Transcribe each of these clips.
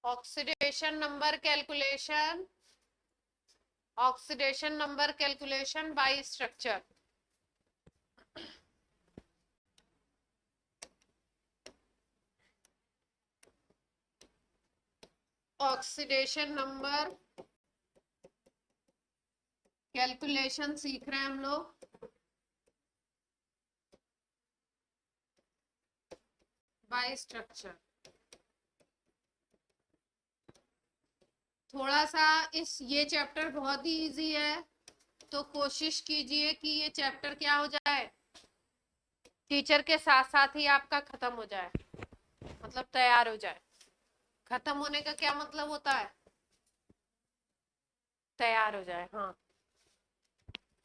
Oxidation number calculation bye structure. Oxidation number calculation सीख रहे हैं हम लोग बाय स्ट्रक्चर। थोड़ा सा ये चैप्टर बहुत ही इजी है, तो कोशिश कीजिए कि ये चैप्टर क्या हो जाए, टीचर के साथ साथ ही आपका खत्म हो जाए, मतलब तैयार हो जाए। खत्म होने का क्या मतलब होता है? तैयार हो जाए। हाँ,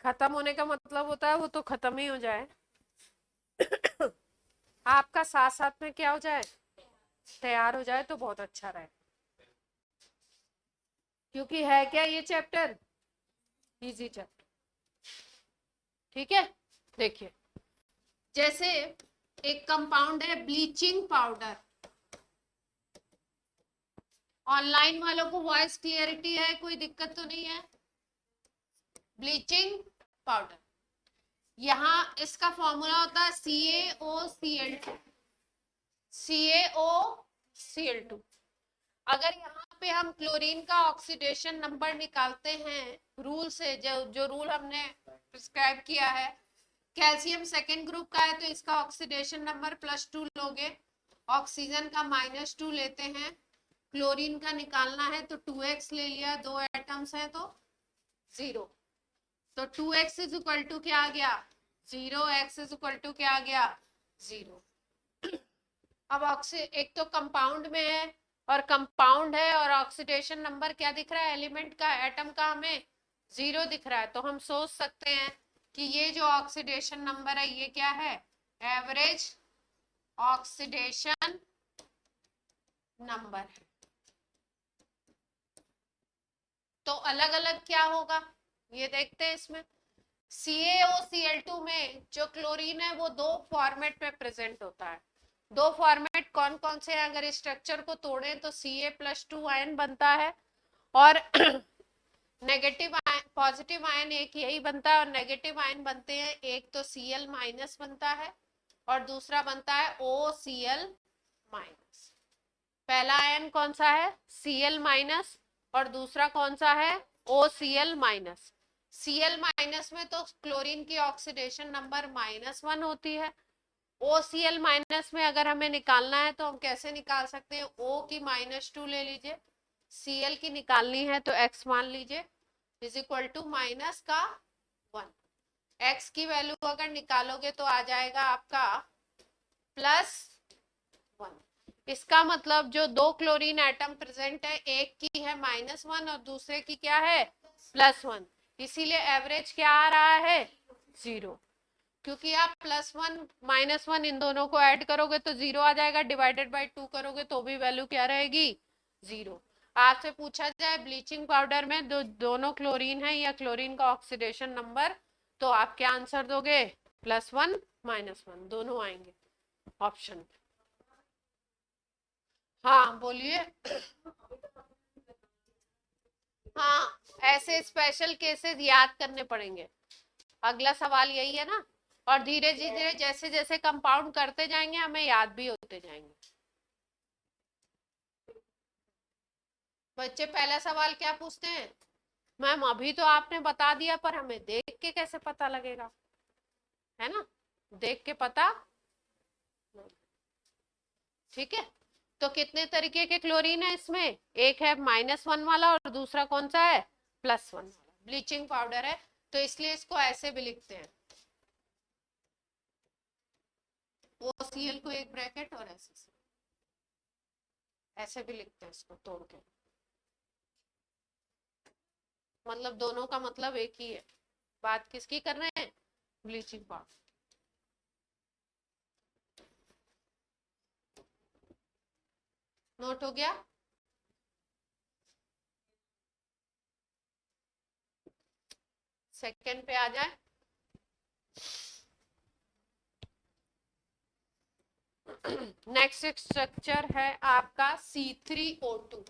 खत्म होने का मतलब होता है वो तो खत्म ही हो जाए, आपका साथ साथ में क्या हो जाए, तैयार हो जाए, तो बहुत अच्छा रहे। क्योंकि है क्या ये चैप्टर, इजी चैप्टर। ठीक है, देखिए जैसे एक कंपाउंड है ब्लीचिंग पाउडर। ऑनलाइन वालों को वॉइस क्लियरिटी है, कोई दिक्कत तो नहीं है? ब्लीचिंग पाउडर, यहाँ इसका फॉर्मूला होता है CaOCl2। CaOCl2। अगर यहाँ पे हम क्लोरीन का ऑक्सीडेशन नंबर निकालते हैं रूल से, जो रूल हमने प्रिस्क्राइब किया है, कैल्शियम सेकेंड ग्रुप का है तो इसका ऑक्सीडेशन नंबर +2 लोगे, ऑक्सीजन का -2 लेते हैं, क्लोरीन का निकालना है तो 2x ले लिया, 2 एटम्स हैं तो 0, तो 2x इज इक्वल टू क्या आ गया 0, x इज इक्वल टू क्या आ गया 0। अब एक तो कंपाउंड में है और कंपाउंड है और ऑक्सीडेशन नंबर क्या दिख रहा है, एलिमेंट का, एटम का हमें 0 दिख रहा है, तो हम सोच सकते हैं कि ये जो ऑक्सीडेशन नंबर है ये क्या है, एवरेज ऑक्सीडेशन नंबर है। तो अलग अलग क्या होगा ये देखते हैं इसमें। CaOCl2 में जो क्लोरीन है वो 2 फॉर्मेट में प्रेजेंट होता है। 2 फॉर्मेट कौन कौन से हैं? अगर स्ट्रक्चर को तोड़े तो Ca+2 आयन बनता है और नेगेटिव आयन, पॉजिटिव आयन एक यही बनता है, और नेगेटिव आयन बनते हैं, एक तो Cl- बनता है और दूसरा बनता है OCl-। पहला आयन कौन सा है, Cl- और दूसरा कौन सा है, OCl-। Cl- में तो क्लोरीन की ऑक्सीडेशन नंबर -1 होती है। OCl- में अगर हमें निकालना है तो हम कैसे निकाल सकते हैं, O की -2 ले लीजिए, Cl की निकालनी है तो x मान लीजिए इज इक्वल टू -1। x की वैल्यू अगर निकालोगे तो आ जाएगा आपका +1। इसका मतलब जो 2 क्लोरीन एटम प्रेजेंट है, एक की है -1 और दूसरे की क्या है +1, इसीलिए एवरेज क्या आ रहा है 0। क्योंकि आप +1 -1 इन दोनों को ऐड करोगे तो 0 आ जाएगा, डिवाइडेड बाय 2 करोगे तो भी वैल्यू क्या रहेगी 0। आपसे पूछा जाए ब्लीचिंग पाउडर में दोनों क्लोरीन है या क्लोरीन का ऑक्सीडेशन नंबर, तो आप क्या आंसर दोगे, +1 -1 दोनों आएंगे ऑप्शन। हाँ बोलिए। हाँ, ऐसे स्पेशल केसेस याद करने पड़ेंगे, अगला सवाल यही है ना, और धीरे धीरे जैसे जैसे कंपाउंड करते जाएंगे हमें याद भी होते जाएंगे। बच्चे पहला सवाल क्या पूछते हैं, मैम अभी तो आपने बता दिया पर हमें देख के कैसे पता लगेगा, है ना, देख के पता। ठीक है, तो कितने तरीके के क्लोरीन है इसमें, एक है -1 वाला और दूसरा कौन सा है +1 वाला, ब्लीचिंग पाउडर है तो इसलिए इसको ऐसे भी लिखते हैं, OCl को एक ब्रैकेट और ऐसे भी लिखते हैं इसको तोड़ के, मतलब दोनों का मतलब एक ही है। बात किसकी कर रहे हैं, ब्लीचिंग पाउडर। नोट हो गया। सेकंड पे आ जाए। नेक्स्ट स्ट्रक्चर है आपका C3O2।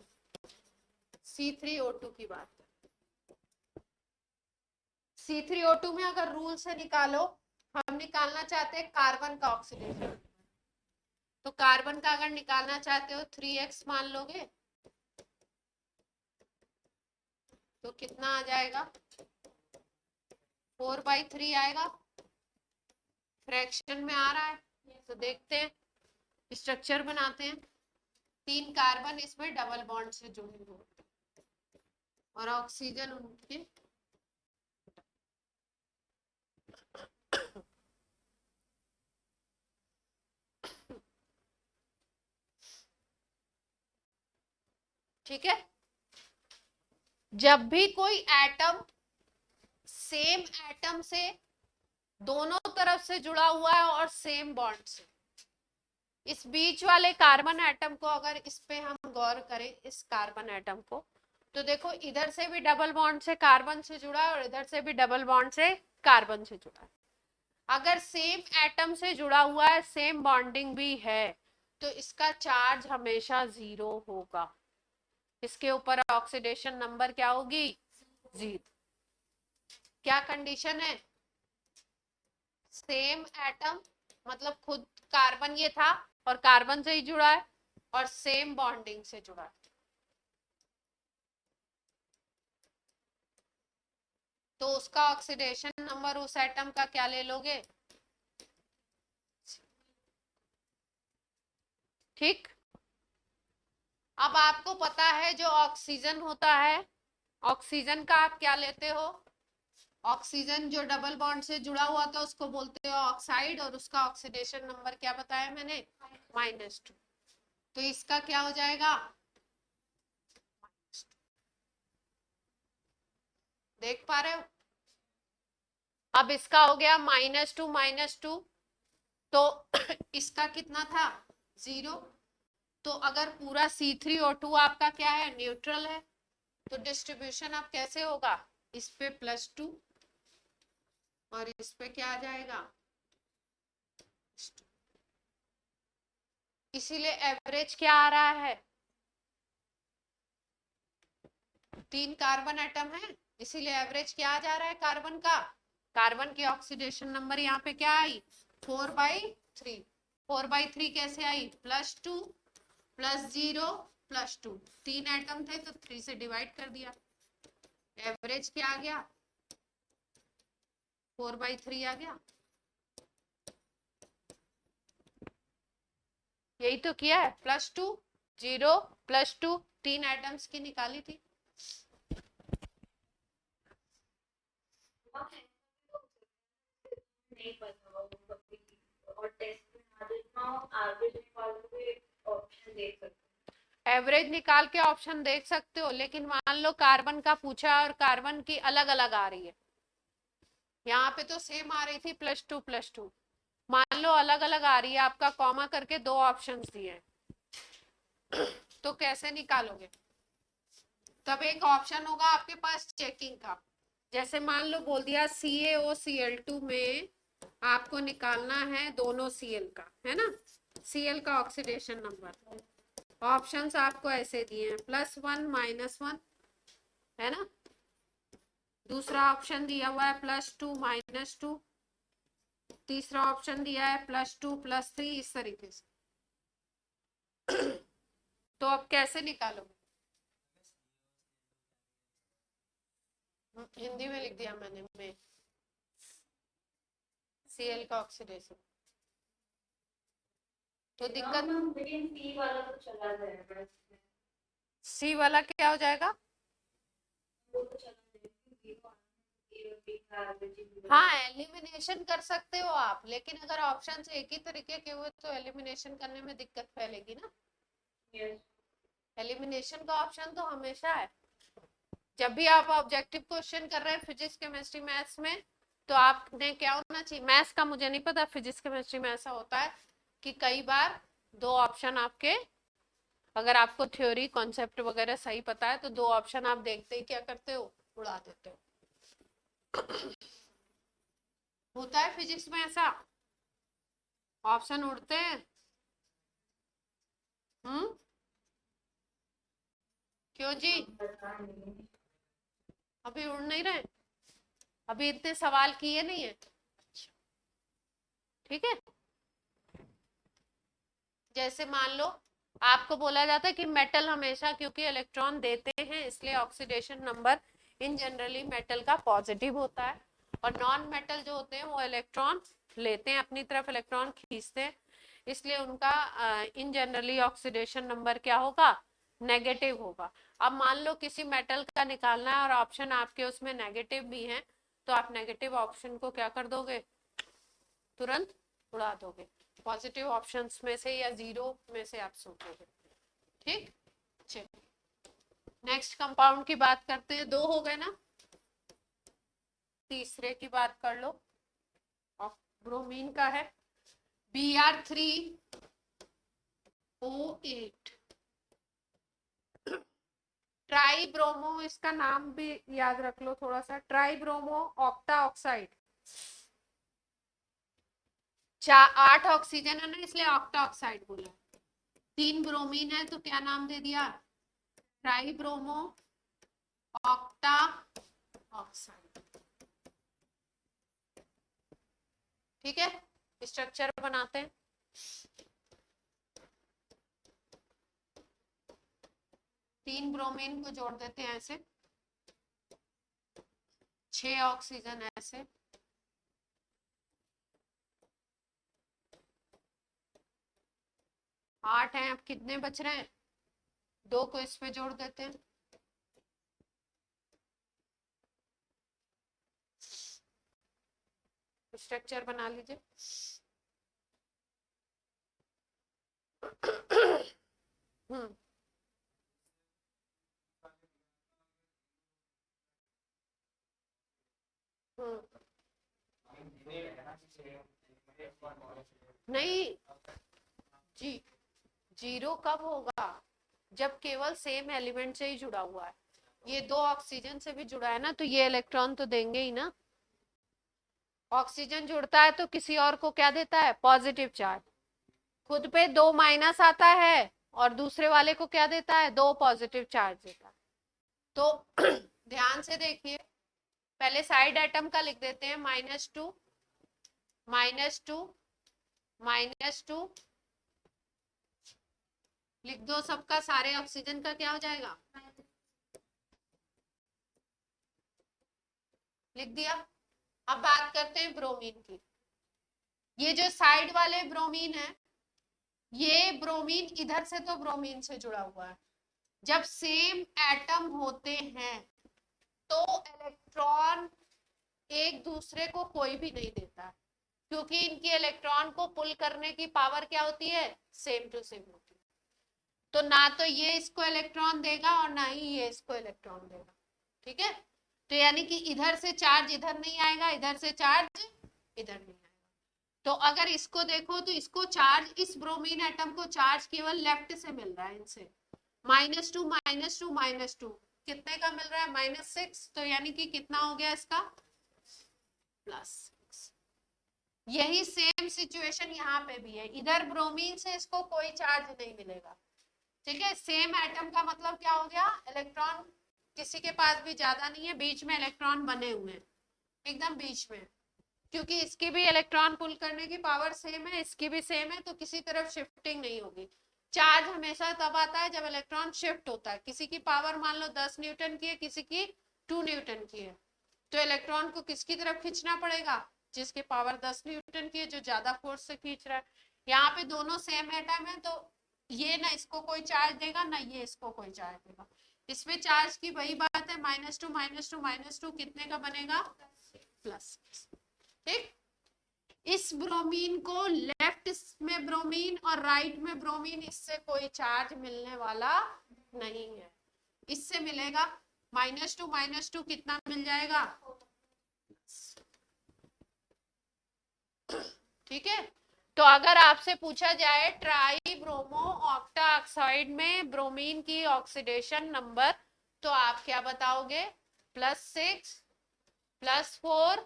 C3O2 की बात है। C3O2 में अगर रूल से निकालो, हम निकालना चाहते हैं कार्बन का ऑक्सीडेशन, तो कार्बन का अगर निकालना चाहते हो 3x मान लोगे तो कितना आ जाएगा, 4/3 आएगा। फ्रैक्शन में आ रहा है तो देखते हैं, स्ट्रक्चर बनाते हैं। 3 कार्बन इसमें डबल बॉन्ड से जुड़े हुए और ऑक्सीजन उनके ठीक है। जब भी कोई एटम सेम एटम से दोनों तरफ से जुड़ा हुआ है और सेम बॉन्ड से, इस बीच वाले कार्बन एटम को अगर इस पे हम गौर करें, इस कार्बन एटम को, तो देखो इधर से भी डबल बॉन्ड से कार्बन से जुड़ा है और इधर से भी डबल बॉन्ड से कार्बन से जुड़ा है। अगर सेम एटम से जुड़ा हुआ है, सेम बॉन्डिंग भी है, तो इसका चार्ज हमेशा 0 होगा। इसके ऊपर ऑक्सीडेशन नंबर क्या होगी, 0। क्या कंडीशन है, सेम एटम मतलब खुद कार्बन ये था और कार्बन से ही जुड़ा है और सेम बॉन्डिंग से जुड़ा है। तो उसका ऑक्सीडेशन नंबर उस एटम का क्या ले लोगे, ठीक। अब आपको पता है जो ऑक्सीजन होता है, ऑक्सीजन का आप क्या लेते हो, ऑक्सीजन जो डबल बॉन्ड से जुड़ा हुआ था उसको बोलते हो ऑक्साइड, और उसका ऑक्सीडेशन नंबर क्या बताया मैंने, -2। तो इसका क्या हो जाएगा, देख पा रहे हो। अब इसका हो गया -2 तो इसका कितना था, 0। तो अगर पूरा C3O2 आपका क्या है, न्यूट्रल है, तो डिस्ट्रीब्यूशन अब कैसे होगा, इस पे +2 और इस पे क्या आ जाएगा, इसीलिए एवरेज क्या आ रहा है, 3 कार्बन एटम है, इसीलिए एवरेज क्या आ जा रहा है कार्बन का, कार्बन की ऑक्सीडेशन नंबर यहाँ पे क्या आई, 4/3। 4/3 कैसे आई, +2 +0 +2, 3 एटम थे तो 3 से डिवाइड कर दिया, एवरेज क्या आ गया, 4/3 आ गया। यही तो किया है, +2 0 +2, 3 एटम्स की निकाली थी। नहीं पता होगा कभी, और टेस्ट में आ जाए एवरेज निकालोगे ऑप्शन देख सकते एवरेज निकाल के ऑप्शन देख सकते हो, लेकिन मान लो कार्बन का पूछा और कार्बन की अलग अलग आ रही है, यहाँ पे तो सेम आ रही थी +2 +2, मान लो अलग अलग आ रही है, आपका कॉमा करके 2 ऑप्शंस दिए हैं तो कैसे निकालोगे, तब एक ऑप्शन होगा आपके पास चेकिंग का, जैसे मान लो बोल दिया CaOCl2 में आपको निकालना है दोनों Cl का, है ना, Cl का ऑक्सीडेशन नंबर, ऑप्शंस आपको ऐसे दिए हैं +1 -1, है ना, दूसरा ऑप्शन दिया हुआ है +2 -2, तीसरा ऑप्शन दिया है +2 +3, इस तरीके से तो अब कैसे निकालोगे, हिंदी में लिख दिया मैंने, में Cl का ऑक्सीडेशन, तो दिक्कत, लेकिन सी वाला तो चला जाएगा, C वाला क्या हो जाएगा, वो तो चला जाएगा। हाँ एलिमिनेशन कर सकते हो आप, लेकिन अगर ऑप्शन एक ही तरीके के हुए तो एलिमिनेशन करने में दिक्कत फैलेगी ना। Yes. एलिमिनेशन का ऑप्शन तो हमेशा है, जब भी आप ऑब्जेक्टिव क्वेश्चन कर रहे हैं फिजिक्स केमिस्ट्री मैथ्स में, तो आपने क्या होना चाहिए, मैथ्स का मुझे नहीं पता, फिजिक्स केमिस्ट्री में ऐसा होता है कि कई बार 2 ऑप्शन आपके, अगर आपको थ्योरी कॉन्सेप्ट वगैरह सही पता है तो 2 ऑप्शन आप देखते ही क्या करते हो, उड़ा देते हो होता है फिजिक्स में ऐसा, ऑप्शन उड़ते हैं क्यों जी, अभी उड़ नहीं रहे, अभी इतने सवाल किए नहीं है। ठीक है, जैसे मान लो आपको बोला जाता है कि मेटल हमेशा क्योंकि इलेक्ट्रॉन देते हैं इसलिए oxidation number in generally metal का पॉजिटिव होता है, और नॉन मेटल जो होते हैं वो इलेक्ट्रॉन लेते हैं, अपनी तरफ इलेक्ट्रॉन खींचते हैं, इसलिए उनका इन जनरली ऑक्सीडेशन नंबर क्या होगा, नेगेटिव होगा। अब मान लो किसी मेटल का निकालना है और ऑप्शन आपके उसमें नेगेटिव भी है, तो आप नेगेटिव ऑप्शन को क्या कर दोगे, तुरंत उड़ा दोगे, पॉजिटिव ऑप्शंस में से या जीरो में से आप सोचोगे। ठीक, चलिए नेक्स्ट कंपाउंड की बात करते हैं, दो हो गए ना, तीसरे की बात कर लो, ब्रोमीन का है Br3O8 ट्राई ब्रोमो, इसका नाम भी याद रख लो थोड़ा सा, try bromo octa oxide, 8 oxygen है ना इसलिए ऑक्टा ऑक्साइड बोला, 3 ब्रोमीन है तो क्या नाम दे दिया, ट्राई ब्रोमो ऑक्टा ऑक्साइड। ठीक है, स्ट्रक्चर बनाते हैं, तीन ब्रोमीन को जोड़ देते हैं ऐसे, 6 ऑक्सीजन ऐसे, आठ हैं, अब कितने बच रहे हैं, 2 को इस पे जोड़ देते हैं, स्ट्रक्चर बना लीजिए। हम्म, नहीं जी, जीरो कब होगा, जब केवल सेम एलिमेंट से ही जुड़ा हुआ है, ये 2 ऑक्सीजन से भी जुड़ा है ना, तो ये इलेक्ट्रॉन तो देंगे ही ना, ऑक्सीजन जुड़ता है तो किसी और को क्या देता है, पॉजिटिव चार्ज, खुद पे 2 माइनस आता है और दूसरे वाले को क्या देता है, 2 पॉजिटिव चार्ज देता है। तो ध्यान से देखिए, पहले साइड एटम का लिख देते हैं, -2 -2 -2 लिख दो, सबका सारे ऑक्सीजन का क्या हो जाएगा, लिख दिया। अब बात करते हैं ब्रोमीन की, ये जो साइड वाले ब्रोमीन है, ये ब्रोमीन इधर से तो ब्रोमीन से जुड़ा हुआ है, जब सेम एटम होते हैं तो इलेक्ट्रॉन एक दूसरे को कोई भी नहीं देता, क्योंकि इनकी इलेक्ट्रॉन को पुल करने की पावर क्या होती है, सेम टू सेम होती है, तो ना तो ये इसको इलेक्ट्रॉन देगा और ना ही ये इसको इलेक्ट्रॉन देगा। ठीक है, तो यानी कि इधर से चार्ज इधर नहीं आएगा, इधर से चार्ज इधर नहीं आएगा, तो अगर इसको देखो तो इसको चार्ज, इस ब्रोमीन एटम को चार्ज केवल लेफ्ट से मिल रहा है इनसे, -2 -2 -2 कितने का मिल रहा है, -6, तो यानी कि कितना हो गया इसका, +6। यही सेम सिचुएशन यहाँ पे भी है, इधर ब्रोमीन से इसको कोई चार्ज नहीं मिलेगा। ठीक है, सेम एटम का मतलब क्या हो गया, इलेक्ट्रॉन किसी के पास भी ज्यादा नहीं है, बीच में इलेक्ट्रॉन बने हुए हैं, एकदम बीच में, क्योंकि इसकी भी इलेक्ट्रॉन पुल करने की पावर सेम है, इसकी भी सेम है, तो किसी तरफ शिफ्टिंग नहीं होगी। चार्ज हमेशा तब आता है जब इलेक्ट्रॉन शिफ्ट होता है, किसी की पावर मान लो 10 न्यूटन की है, किसी की 2 न्यूटन की है, तो इलेक्ट्रॉन को किसकी तरफ खींचना पड़ेगा, जिसकी पावर 10 न्यूटन की है, जो ज्यादा फोर्स से खींच रहा है। यहाँ पे दोनों सेम एटम है, तो ये ना इसको कोई चार्ज देगा ना ये इसको कोई चार्ज देगा, इसमें चार्ज की वही बात है, -2 -2 -2 कितने का बनेगा, +6। ठीक, इस ब्रोमीन को लेफ्ट में ब्रोमीन और राइट में ब्रोमीन, इससे कोई चार्ज मिलने वाला नहीं है, इससे मिलेगा -2 -2 कितना मिल जाएगा, ठीक है। तो अगर आपसे पूछा जाए ट्राई ब्रोमो ऑक्टा ऑक्साइड में ब्रोमीन की ऑक्सीडेशन नंबर, तो आप क्या बताओगे, +6 +4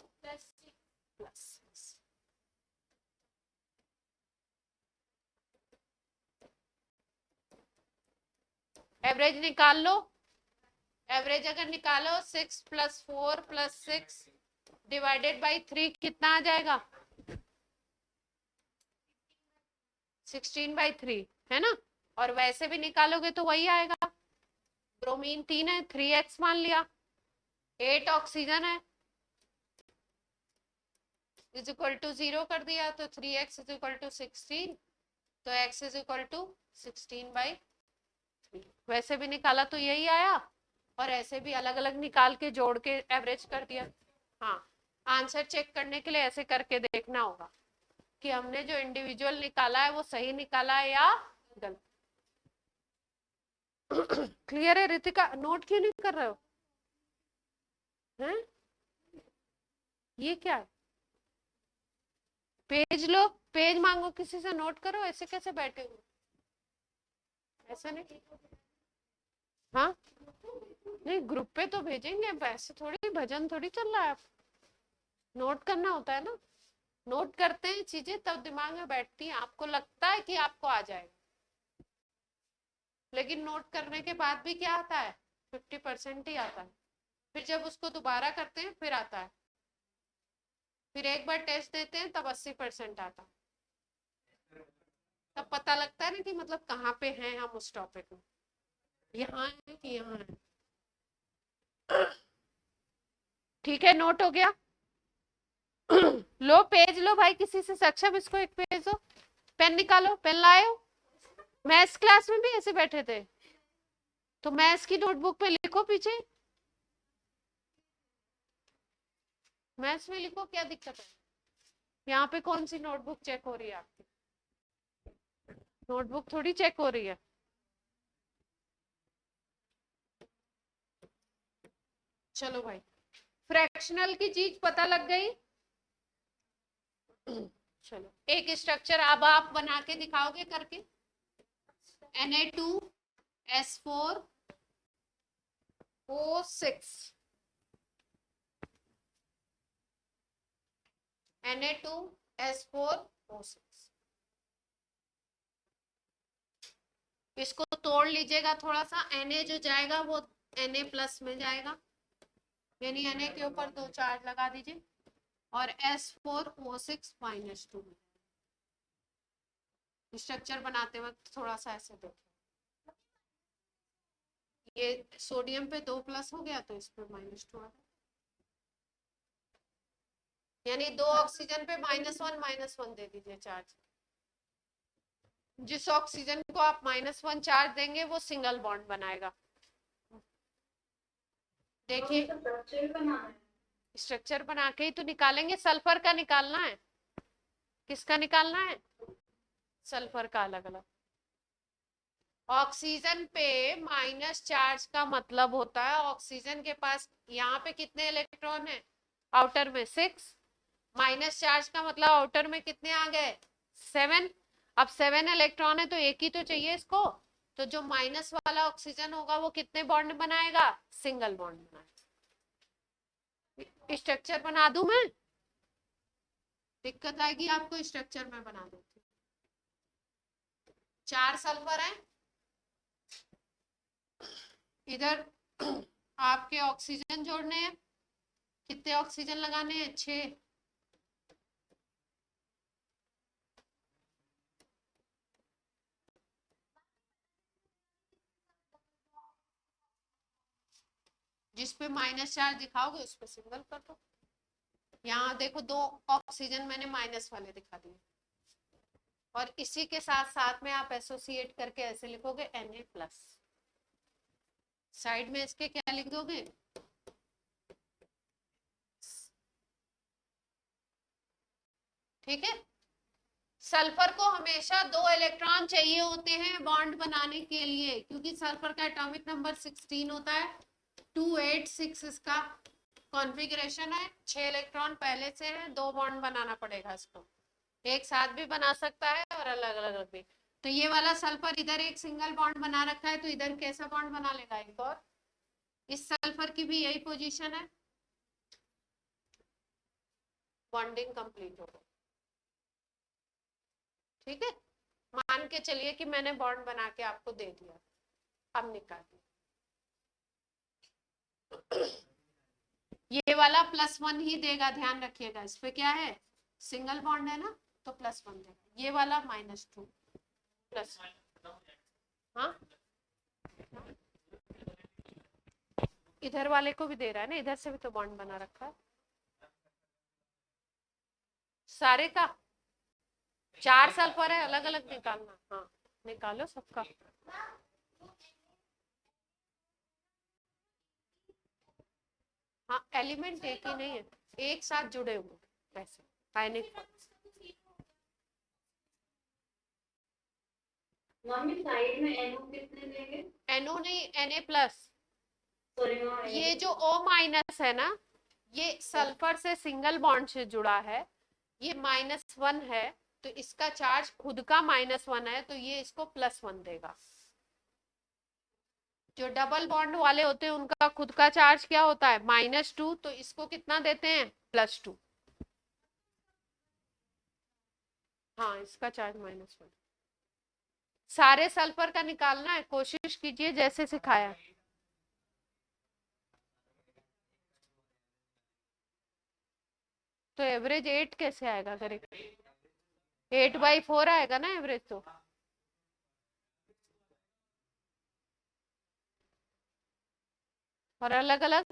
+6। एवरेज निकाल लो। एवरेज अगर निकालो 6 + 4 + 6 डिवाइडेड बाई 3 कितना आ जाएगा? 16/3 है ना। और वैसे भी निकालोगे तो वही आएगा। ब्रोमीन 3 है, 3x मान लिया। 8 ऑक्सीजन है, इज इक्वल टू 0 कर दिया तो 3x इज इक्वल टू 16, तो x इज इक्वल टू 16/3। वैसे भी निकाला तो यही आया, और ऐसे भी अलग अलग निकाल के जोड़ के एवरेज कर दिया। हाँ, आंसर चेक करने के लिए ऐसे करके देखना होगा कि हमने जो इंडिविजुअल निकाला है वो सही निकाला है या गलत। क्लियर है रितिका? नोट क्यों नहीं कर रहे हो? हैं? ये क्या है? पेज लो, पेज मांगो किसी से, नोट करो। ऐसे कैसे बैठे हो? ऐसा नहीं। हाँ, नहीं ग्रुप पे तो भेजेंगे, वैसे थोड़ी भजन थोड़ी चल रहा है। आप नोट करना होता है ना। नोट करते हैं चीजें तब दिमाग में बैठती है। आपको लगता है कि आपको आ जाएगा, लेकिन नोट करने के बाद भी क्या आता है? 50% ही आता है। फिर जब उसको दोबारा करते हैं फिर आता है। फिर एक बार टेस्ट देते हैं तब 80% आता है। तब पता लगता है ना कि मतलब कहाँ पे हैं हम उस टॉपिक में, यहाँ है कि यहाँ है। ठीक है, नोट हो गया। लो पेज लो भाई, किसी से सक्षम इसको एक पेज दो। पेन निकालो, पेन लाए हो? मैथ्स क्लास में भी ऐसे बैठे थे तो मैथ्स की नोटबुक पे लिखो पीछे। मैथ्स में लिखो, क्या दिक्कत है? यहाँ पे कौन सी नोटबुक चेक हो रही है आपकी? नोटबुक थोड़ी चेक हो रही है। चलो भाई, फ्रैक्शनल की चीज पता लग गई। चलो, एक स्ट्रक्चर अब आप बना के दिखाओगे करके। Na2S4O6, Na2S4O6। इसको तोड़ लीजिएगा थोड़ा सा। Na जो जाएगा वो Na+ में जाएगा, यानी Na के ऊपर 2 चार्ज लगा दीजिए, और S4O6 -2 में। स्ट्रक्चर बनाते वक्त थोड़ा सा ऐसे देखो, ये सोडियम पे 2+ हो गया तो इस पे -2 आ गया, यानी 2 ऑक्सीजन पे -1 दे दीजिए चार्ज। जिस ऑक्सीजन को आप -1 चार्ज देंगे वो सिंगल बॉन्ड बनाएगा। देखिए, स्ट्रक्चर बना के ही तो निकालेंगे। सल्फर का निकालना है। किसका निकालना है? सल्फर का अलग अलग। ऑक्सीजन पे माइनस चार्ज का मतलब होता है ऑक्सीजन के पास यहाँ पे कितने इलेक्ट्रॉन है? आउटर में 6। माइनस चार्ज का मतलब आउटर में कितने आ गए? 7। अब 7 इलेक्ट्रॉन है तो एक ही तो चाहिए इसको, तो जो माइनस वाला ऑक्सीजन होगा वो कितने बॉन्ड बनाएगा? सिंगल बॉन्ड बनाएगा। स्ट्रक्चर बना दूं मैं? दिक्कत आएगी आपको? स्ट्रक्चर में बना दूं। 4 सल्फर है, इधर आपके ऑक्सीजन जोड़ने हैं। कितने ऑक्सीजन लगाने हैं? 6। जिस पे माइनस चार्ज दिखाओगे उस पे सिंगल कर दो। यहाँ देखो 2 ऑक्सीजन मैंने माइनस वाले दिखा दिए, और इसी के साथ साथ में आप एसोसिएट करके ऐसे लिखोगे Na+। साइड में इसके क्या लिख दोगे? ठीक है। सल्फर को हमेशा 2 इलेक्ट्रॉन चाहिए होते हैं बॉन्ड बनाने के लिए, क्योंकि सल्फर का एटॉमिक नंबर 16 होता है। 286 इसका कॉन्फ़िगरेशन है। 6 इलेक्ट्रॉन पहले से है, 2 बॉन्ड बनाना पड़ेगा इसको। एक साथ भी बना सकता है और अलग अलग भी। तो ये वाला सल्फर इधर एक सिंगल बॉन्ड बना रखा है, तो इधर कैसा बॉन्ड बना लेगा? एक और। इस सल्फर की भी यही पोजीशन है, बॉन्डिंग कंप्लीट हो गई। ठीक है, मान के चलिए कि मैंने बॉन्ड बना के आपको दे दिया। अब निकाल ये वाला +1 ही देगा, ध्यान रखिएगा। इस पे क्या है, सिंगल बॉन्ड है ना, तो +1 देगा। ये वाला -2 प्लस, हाँ इधर वाले को भी दे रहा है ना, इधर से भी तो बॉन्ड बना रखा है सारे का। 4 सल्फर है, अलग अलग निकालना। हाँ निकालो सबका। हाँ एलिमेंट एक ही नहीं है, एक साथ जुड़े हुए वैसे आयनिक। मम्मी साइड में NO कितने देंगे? NO नहीं, Na+। सॉरी ये जो O- है ना, ये सल्फर से सिंगल बॉन्ड से जुड़ा है, ये -1 है, तो इसका चार्ज खुद का -1 है, तो ये इसको +1 देगा। जो डबल बॉन्ड वाले होते हैं उनका खुद का चार्ज क्या होता है, -2, तो इसको कितना देते हैं, +2। हाँ इसका चार्ज -1। सारे सल्फर का निकालना है, कोशिश कीजिए जैसे सिखाया। तो एवरेज 8 कैसे आएगा, करेक्ट 8/4 आएगा ना एवरेज तो। और अलग अलग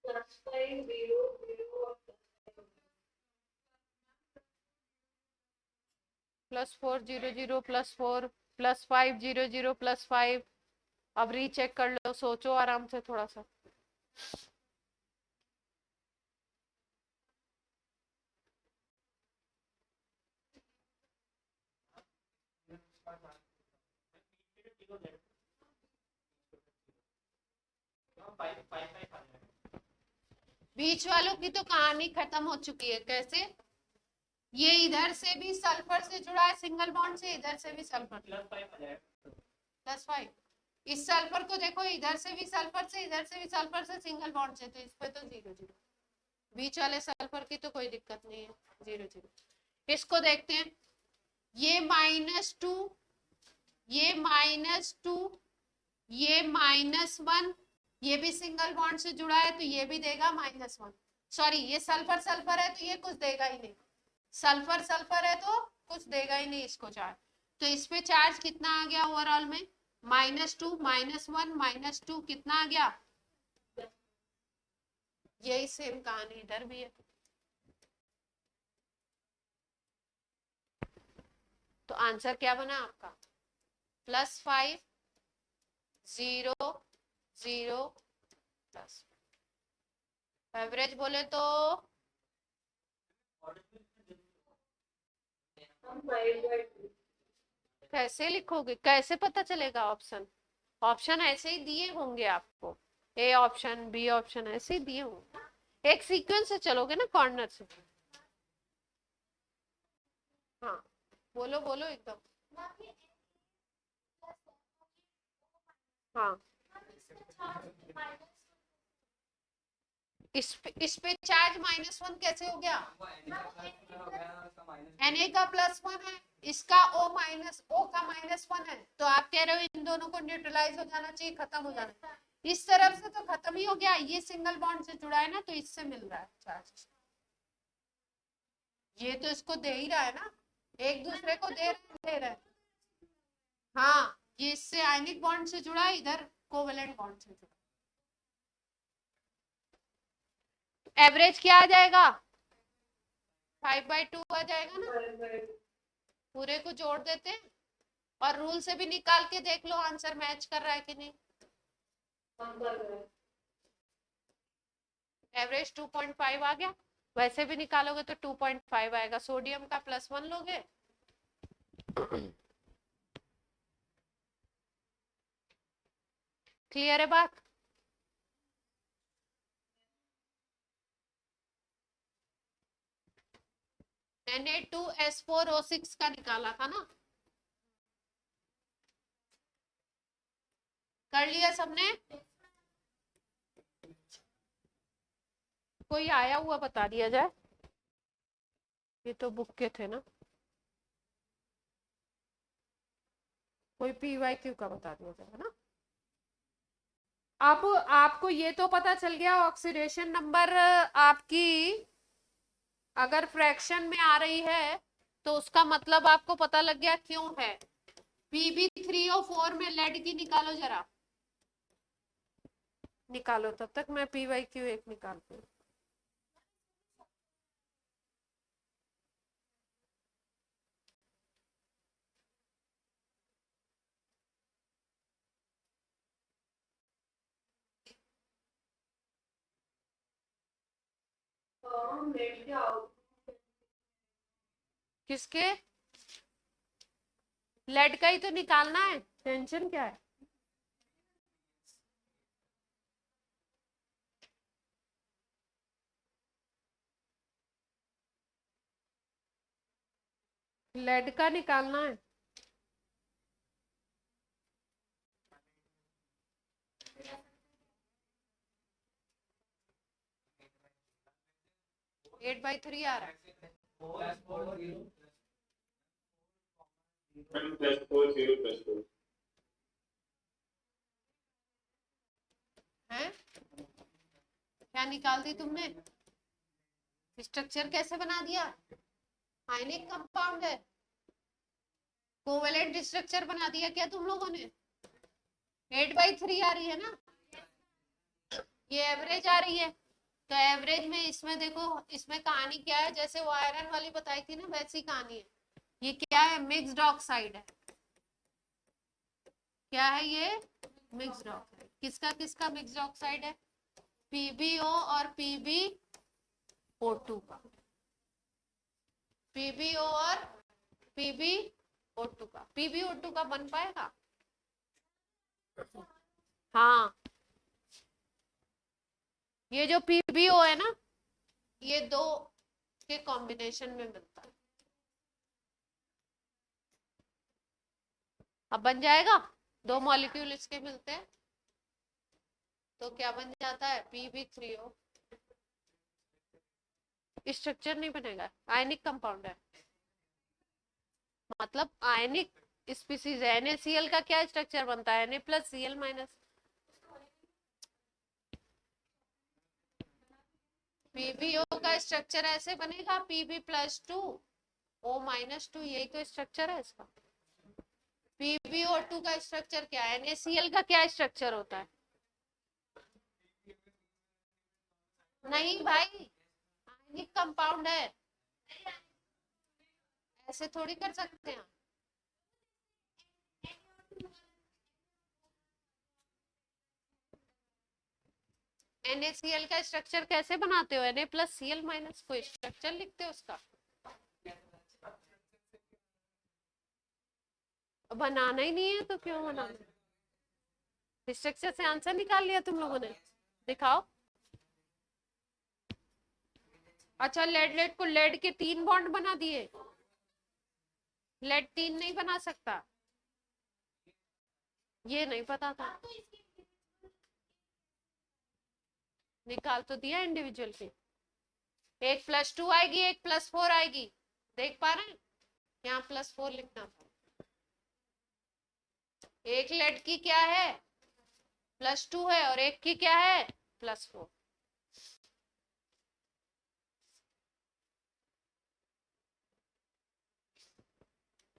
+5 0 0 और +4 0 0 +4 +5 0 0 +5। अब रीचेक कर लो, सोचो आराम से थोड़ा सा। बीच वालों की तो कहानी खत्म हो चुकी है। कैसे, ये इधर से भी सल्फर से जुड़ा है सिंगल बॉन्ड से, इधर से भी सल्फर +5। इस सल्फर को देखो, इधर से भी सल्फर से, इधर से भी सल्फर से सिंगल बॉन्ड से, तो इस पे तो 0 0। बीच वाले सल्फर की तो कोई दिक्कत नहीं है, 0 0। इसको देखते हैं, ये -2, ये -2, ये -1, ये भी सिंगल बॉन्ड से जुड़ा है, तो ये भी देगा -1। सॉरी, ये सल्फर सल्फर है तो ये कुछ देगा ही नहीं, सल्फर सल्फर है तो कुछ देगा ही नहीं इसको चार्ज। तो इस पे चार्ज कितना आ गया ओवरऑल में, -2 -1 -2, कितना आ गया। यही सेम कहानी इधर भी है। तो आंसर क्या बना आपका, +5 0 0 प्लस। एवरेज बोले तो हम 5/2 कैसे लिखोगे, कैसे पता चलेगा ऑप्शन। ऑप्शन ऐसे ही दिए होंगे आपको, ए ऑप्शन बी ऑप्शन ऐसे ही दिए होंगे, एक सीक्वेंस से चलोगे ना कॉर्नर से। हाँ बोलो बोलो एकदम। हाँ इस पे चार्ज -1 कैसे हो गया, Na का +1 है, इसका O का -1 है, तो आप कह रहे हो इन दोनों को न्यूट्रलाइज हो जाना चाहिए, खत्म हो जाना चाहिए। इस तरफ से तो खत्म ही हो गया, ये सिंगल बॉन्ड से जुड़ा है ना, तो इससे मिल रहा है चार्ज। ये तो इसको दे ही रहा है ना, एक दूसरे को दे रहा है। हाँ ये इससे आयनिक बॉन्ड से जुड़ा है, इधर कोवेलेंट बॉन्ड से जुड़ा। एवरेज क्या आ जाएगा, 5/2 आ जाएगा ना। 5/2 पूरे को जोड़ देते हैं और रूल से भी निकाल के देख लो आंसर मैच कर रहा है कि नहीं। हम कर रहे हैं। एवरेज 2.5 आ गया, वैसे भी निकालोगे तो 2.5 आएगा। सोडियम का +1 लोगे, क्लियर है बात। Na2S4O6 का निकाला था ना, कर लिया सबने। कोई आया हुआ बता दिया जाए, ये तो बुक के थे ना। कोई PYQ का बता दिया जाए ना। अब आपको ये तो पता चल गया ऑक्सीडेशन नंबर आपकी अगर फ्रैक्शन में आ रही है तो उसका मतलब आपको पता लग गया क्यों है। PB3O4 में लेड की निकालो जरा, निकालो, तब तक मैं PYQ एक निकालती हूँ। किसके? लेड का ही तो निकालना है, टेंशन क्या है। लेड का निकालना है। एट बाई थ्री आ रहा है। हैं? क्या निकाल दी तुमने? स्ट्रक्चर कैसे बना दिया? आयनिक कंपाउंड है, कोवेलेंट स्ट्रक्चर बना दिया क्या तुम लोगों ने? 8/3 आ रही है ना, ये एवरेज आ रही है। तो एवरेज में इसमें देखो, इसमें कहानी क्या है, जैसे वो आयरन वाली बताई थी ना वैसी कहानी है। ये क्या है? मिक्स्ड ऑक्साइड है। क्या है ये? Mixed oxide. किसका किसका मिक्स्ड ऑक्साइड है? PbO और PbO2 का। PbO और PbO2 का। PbO2 का बन पाएगा? हाँ, ये जो PbO है ना, ये दो के कॉम्बिनेशन में मिलता है। अब बन जाएगा, दो मॉलिक्यूल इसके मिलते हैं तो क्या बन जाता है? Pb3O। स्ट्रक्चर नहीं बनेगा, आयनिक कंपाउंड है, मतलब आयनिक स्पीसीज है। NaCl का क्या स्ट्रक्चर बनता है? Na+Cl-। PbO का स्ट्रक्चर ऐसे बनेगा, Pb+2O-2, यही तो स्ट्रक्चर है इसका। PbO2 का स्ट्रक्चर क्या है? NaCl का क्या स्ट्रक्चर होता है? नहीं भाई, आयनिक कंपाउंड है, ऐसे थोड़ी कर सकते हैं। NaCl का स्ट्रक्चर कैसे बनाते हो? Na+Cl- कोई स्ट्रक्चर लिखते हो उसका? बनाना ही नहीं है तो क्यों बनाना? स्ट्रक्चर से आंसर निकाल लिया तुम लोगों ने, दिखाओ। अच्छा, लेड लेड को लेड के 3 बॉन्ड बना दिए। लेड 3 नहीं बना सकता, ये नहीं पता था। निकाल तो दिया इंडिविजुअल के। एक +2 आएगी, एक +4 आएगी, देख पा रहे हैं? यहाँ +4 लिखना था। एक लेड की क्या है? +2 है, और एक की क्या है? +4।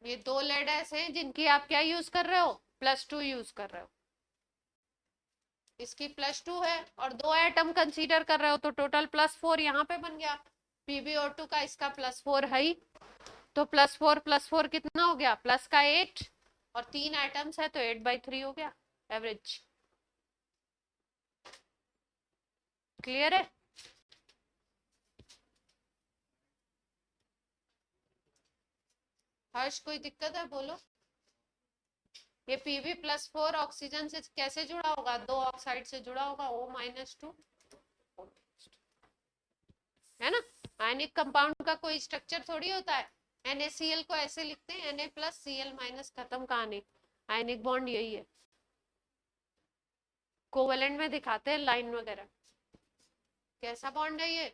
ये दो लेड ऐसे हैं जिनकी आप क्या यूज कर रहे हो? +2 यूज कर रहे हो। इसकी +2 है और दो एटम कंसीडर कर रहे हो, तो टोटल +4 यहाँ पे बन गया। PbO2 का इसका +4 है ही, तो +4 कितना हो गया? प्लस का 8, और 3 एटम्स है तो 8/3 हो गया एवरेज। क्लियर है? हर्ष, कोई दिक्कत है? बोलो। ये Pb+4 ऑक्सीजन से कैसे जुड़ा होगा? दो ऑक्साइड से जुड़ा होगा, O-2, है ना। आयनिक कंपाउंड का कोई स्ट्रक्चर थोड़ी होता है। NaCl को ऐसे लिखते हैं, Na+Cl-, खत्म कहानी। आयनिक बॉन्ड यही है, कोवेलेंट में दिखाते हैं लाइन वगैरह। कैसा बॉन्ड है ये?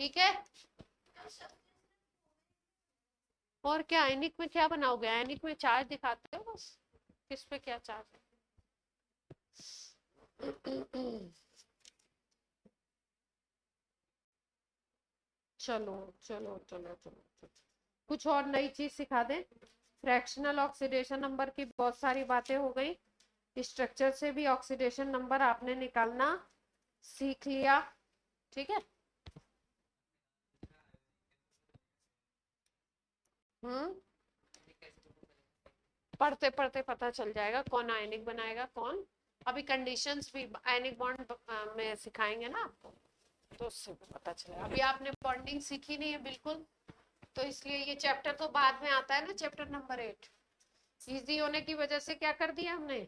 ठीक है। और क्या आयनिक में क्या बनाओगे? आयनिक में चार्ज दिखाते हो बस, किस पे क्या चार्ज है। चलो चलो चलो चलो चलो, कुछ और नई चीज सिखा दें। फ्रैक्शनल ऑक्सीडेशन नंबर की बहुत सारी बातें हो गई, स्ट्रक्चर से भी ऑक्सीडेशन नंबर आपने निकालना सीख लिया। ठीक है। हम्म, पढ़ते पढ़ते पता चल जाएगा कौन आयनिक बनाएगा कौन। अभी कंडीशंस भी आयनिक बॉन्ड में सिखाएंगे ना आपको, तो उससे भी पता चलेगा। अभी आपने बॉन्डिंग सीखी नहीं है बिल्कुल, तो इसलिए ये चैप्टर तो बाद में आता है ना, चैप्टर नंबर 8 इजी होने की वजह से क्या कर दिया हमने,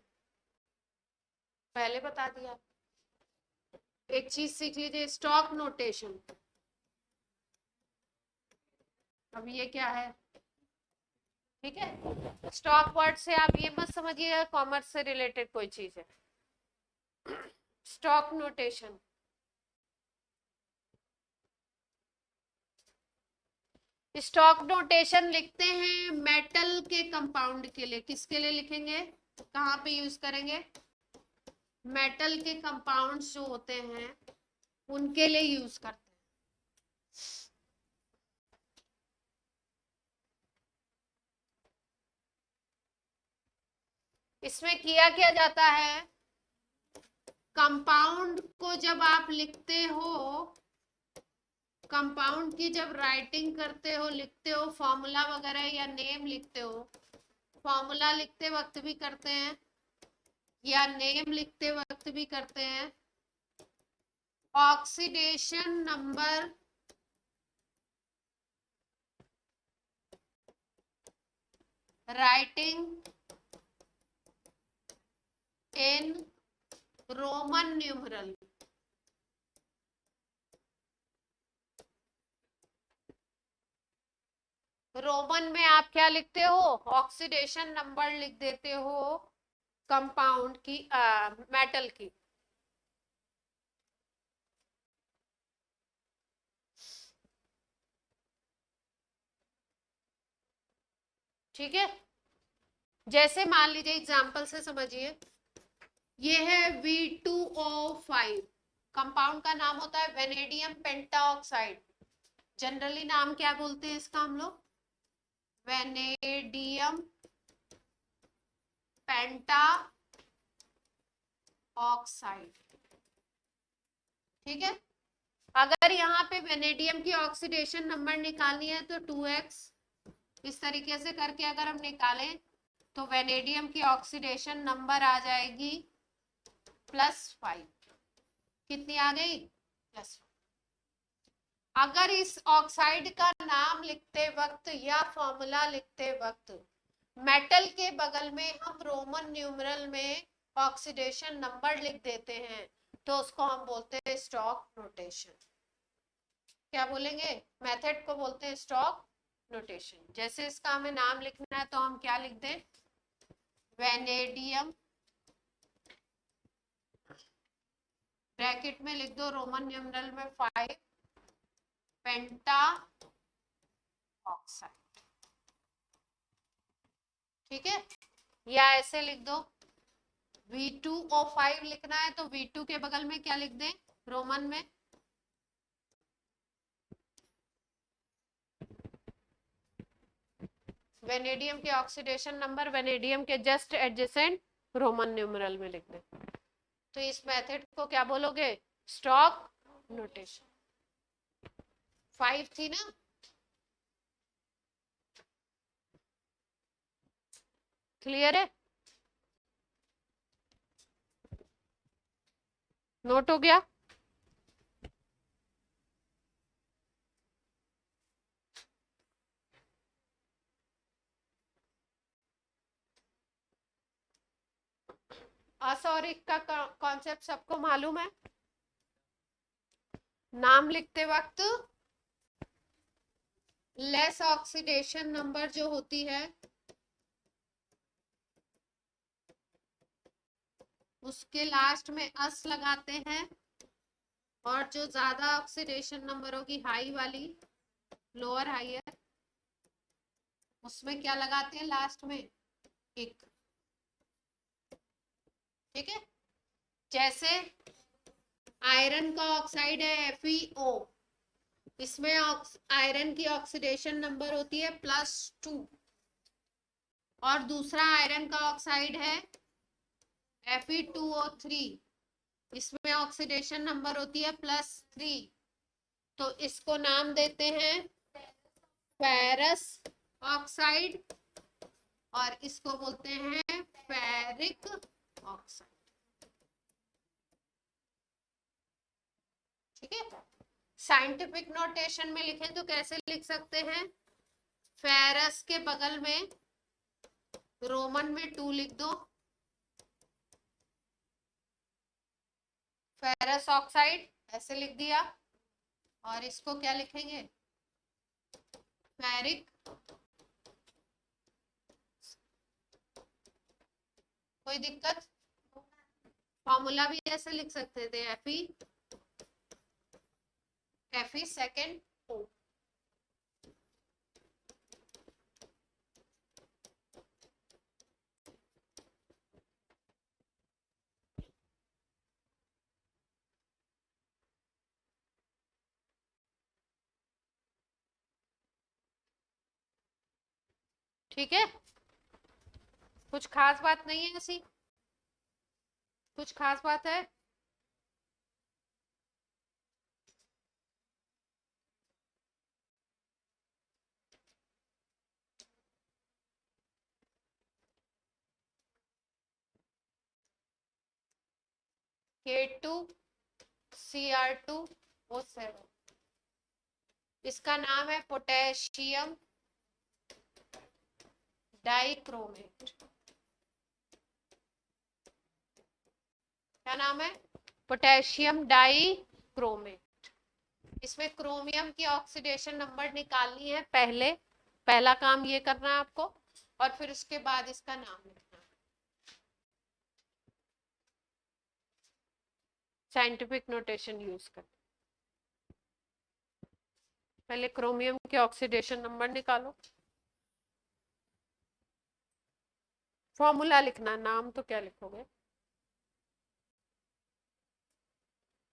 पहले बता दिया। एक चीज सीख लीजिए, स्टॉक नोटेशन। अब ये क्या है? ठीक है, स्टॉक वर्ड से आप ये मत समझिएगा कॉमर्स से रिलेटेड कोई चीज है। स्टॉक नोटेशन, स्टॉक नोटेशन लिखते हैं मेटल के कंपाउंड के लिए। किसके लिए लिखेंगे, कहाँ पे यूज करेंगे? मेटल के कंपाउंड्स जो होते हैं उनके लिए यूज करते हैं। इसमें किया क्या जाता है, कंपाउंड को जब आप लिखते हो, कंपाउंड की जब राइटिंग करते हो, लिखते हो, फॉर्मूला वगैरह या नेम लिखते हो, फॉर्मूला लिखते वक्त भी करते हैं या नेम लिखते वक्त भी करते हैं, oxidation number writing in Roman numeral. Roman में आप क्या लिखते हो, ऑक्सीडेशन नंबर लिख देते हो कंपाउंड की, मेटल की। ठीक है, जैसे मान लीजिए एग्जांपल से समझिए, ये है V2O5, कंपाउंड का नाम होता है वेनेडियम पेंटाऑक्साइड। जनरली नाम क्या बोलते हैं इसका हम लोग, वेनेडियम पेंटा ऑक्साइड। ठीक है, अगर यहाँ पे वेनेडियम की ऑक्सीडेशन नंबर निकालनी है तो 2x, इस तरीके से करके अगर हम निकालें तो वेनेडियम की ऑक्सीडेशन नंबर आ जाएगी +5। कितनी आ गई, +5। अगर इस ऑक्साइड का नाम लिखते वक्त या फॉर्मूला लिखते वक्त मेटल के बगल में हम रोमन न्यूमरल में ऑक्सीडेशन नंबर लिख देते हैं तो उसको हम बोलते हैं स्टॉक नोटेशन। क्या बोलेंगे, मेथड को बोलते हैं स्टॉक नोटेशन। जैसे इसका हमें नाम लिखना है तो हम क्या लिख दें, वेनेडियम, ब्रैकेट में लिख दो रोमन न्यूमरल में 5 पेंटा ऑक्साइड। ठीक है, या ऐसे लिख दो, V2O5 लिखना है तो V2 के बगल में क्या लिख दें, रोमन में वेनेडियम के ऑक्सीडेशन नंबर वेनेडियम के जस्ट एडजेसेंट रोमन न्यूमरल में लिख दें। तो इस मेथड को क्या बोलोगे, स्टॉक नोटेशन। 5 थी ना, क्लियर है, नोट हो गया। असॉरिक का कॉन्सेप्ट सबको मालूम है, नाम लिखते वक्त लेस ऑक्सीडेशन नंबर जो होती है उसके लास्ट में अस लगाते हैं, और जो ज्यादा ऑक्सीडेशन नंबर होगी हाई वाली, लोअर हायर, उसमें क्या लगाते हैं लास्ट में, एक। ठीक है, जैसे आयरन का ऑक्साइड है FeO, इसमें आयरन की ऑक्सीडेशन नंबर होती है +2, और दूसरा आयरन का ऑक्साइड है Fe2O3, इसमें ऑक्सीडेशन नंबर होती है +3। तो इसको नाम देते हैं फेरस ऑक्साइड, और इसको बोलते हैं फेरिक ऑक्साइड। ठीक है, साइंटिफिक नोटेशन में लिखें तो कैसे लिख सकते हैं, फेरस के बगल में रोमन में 2 लिख दो, फेरस ऑक्साइड ऐसे लिख दिया, और इसको क्या लिखेंगे, फेरिक। कोई दिक्कत, फॉर्मूला भी ऐसे लिख सकते थे, Fe सेकेंड O। ठीक है, कुछ खास बात नहीं है ऐसी, कुछ खास बात है, K2Cr2O7, इसका नाम है पोटेशियम डाइक्रोमेट। क्या नाम है, पोटेशियम डाइक्रोमेट। इसमें क्रोमियम की ऑक्सीडेशन नंबर निकालनी है, पहला काम ये करना है आपको, और फिर उसके बाद इसका नाम लिखना है। साइंटिफिक नोटेशन यूज कर, पहले क्रोमियम के ऑक्सीडेशन नंबर निकालो, फॉर्मूला लिखना, नाम तो क्या लिखोगे,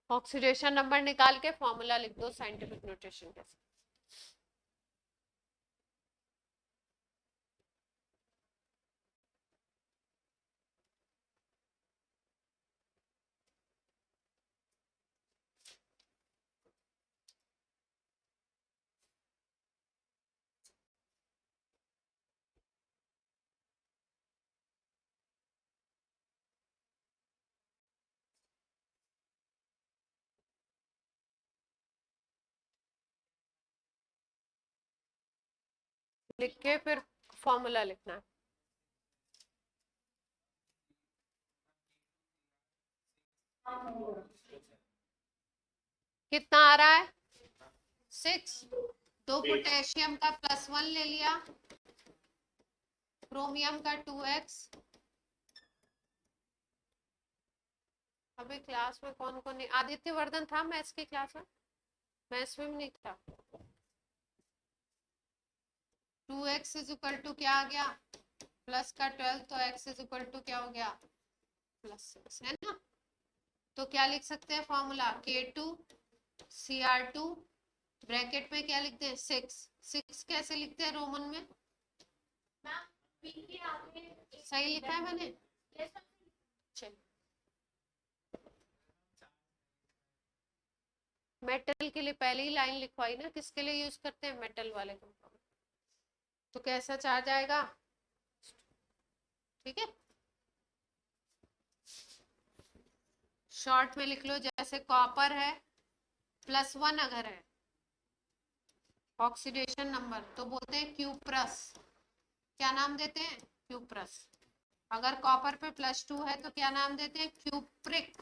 ऑक्सीडेशन नंबर निकाल के फॉर्मूला लिख दो साइंटिफिक नोटेशन के साथ। लिख के फिर फॉर्मूला लिखना है। कितना आ रहा है, 6। तो पोटेशियम का +1 ले लिया, क्रोमियम का 2x। अभी क्लास में कौन कौन नहीं, आदित्य वर्धन था मैथ्स की क्लास में, मैथ्स में नहीं था। 2x इज इक्वल टू क्या आ गया, प्लस का 12, तो x इज इक्वल टू क्या हो गया, +6, है ना। तो क्या लिख सकते हैं फॉर्मूला, K2Cr2 ब्रैकेट में क्या लिखते हैं, 6 कैसे लिखते हैं रोमन में, सही लिखा है मैंने, चलिए। मेटल के लिए पहले ही लाइन लिखवाई ना, किसके लिए यूज करते हैं, मेटल वाले कंपाउंड। तो कैसा चार्ज आएगा, ठीक है, शॉर्ट में लिख लो, जैसे कॉपर है +1 अगर है ऑक्सीडेशन नंबर, तो बोलते हैं क्यूप्रस। क्या नाम देते हैं, क्यूप्रस। अगर कॉपर पे +2 है तो क्या नाम देते हैं, क्यूप्रिक।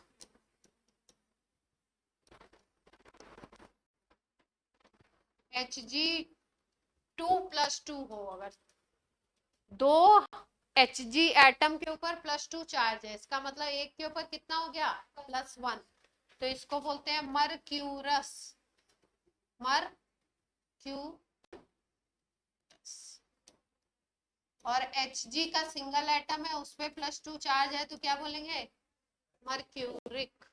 Hg2+2 हो, अगर दो Hg एटम के ऊपर +2 चार्ज है, इसका मतलब एक के ऊपर कितना हो गया, +1, तो इसको बोलते हैं मरक्यूरस, मरक्यूरस। और Hg का सिंगल एटम है, उस पे +2 चार्ज है, तो क्या बोलेंगे? मर्क्यूरिक।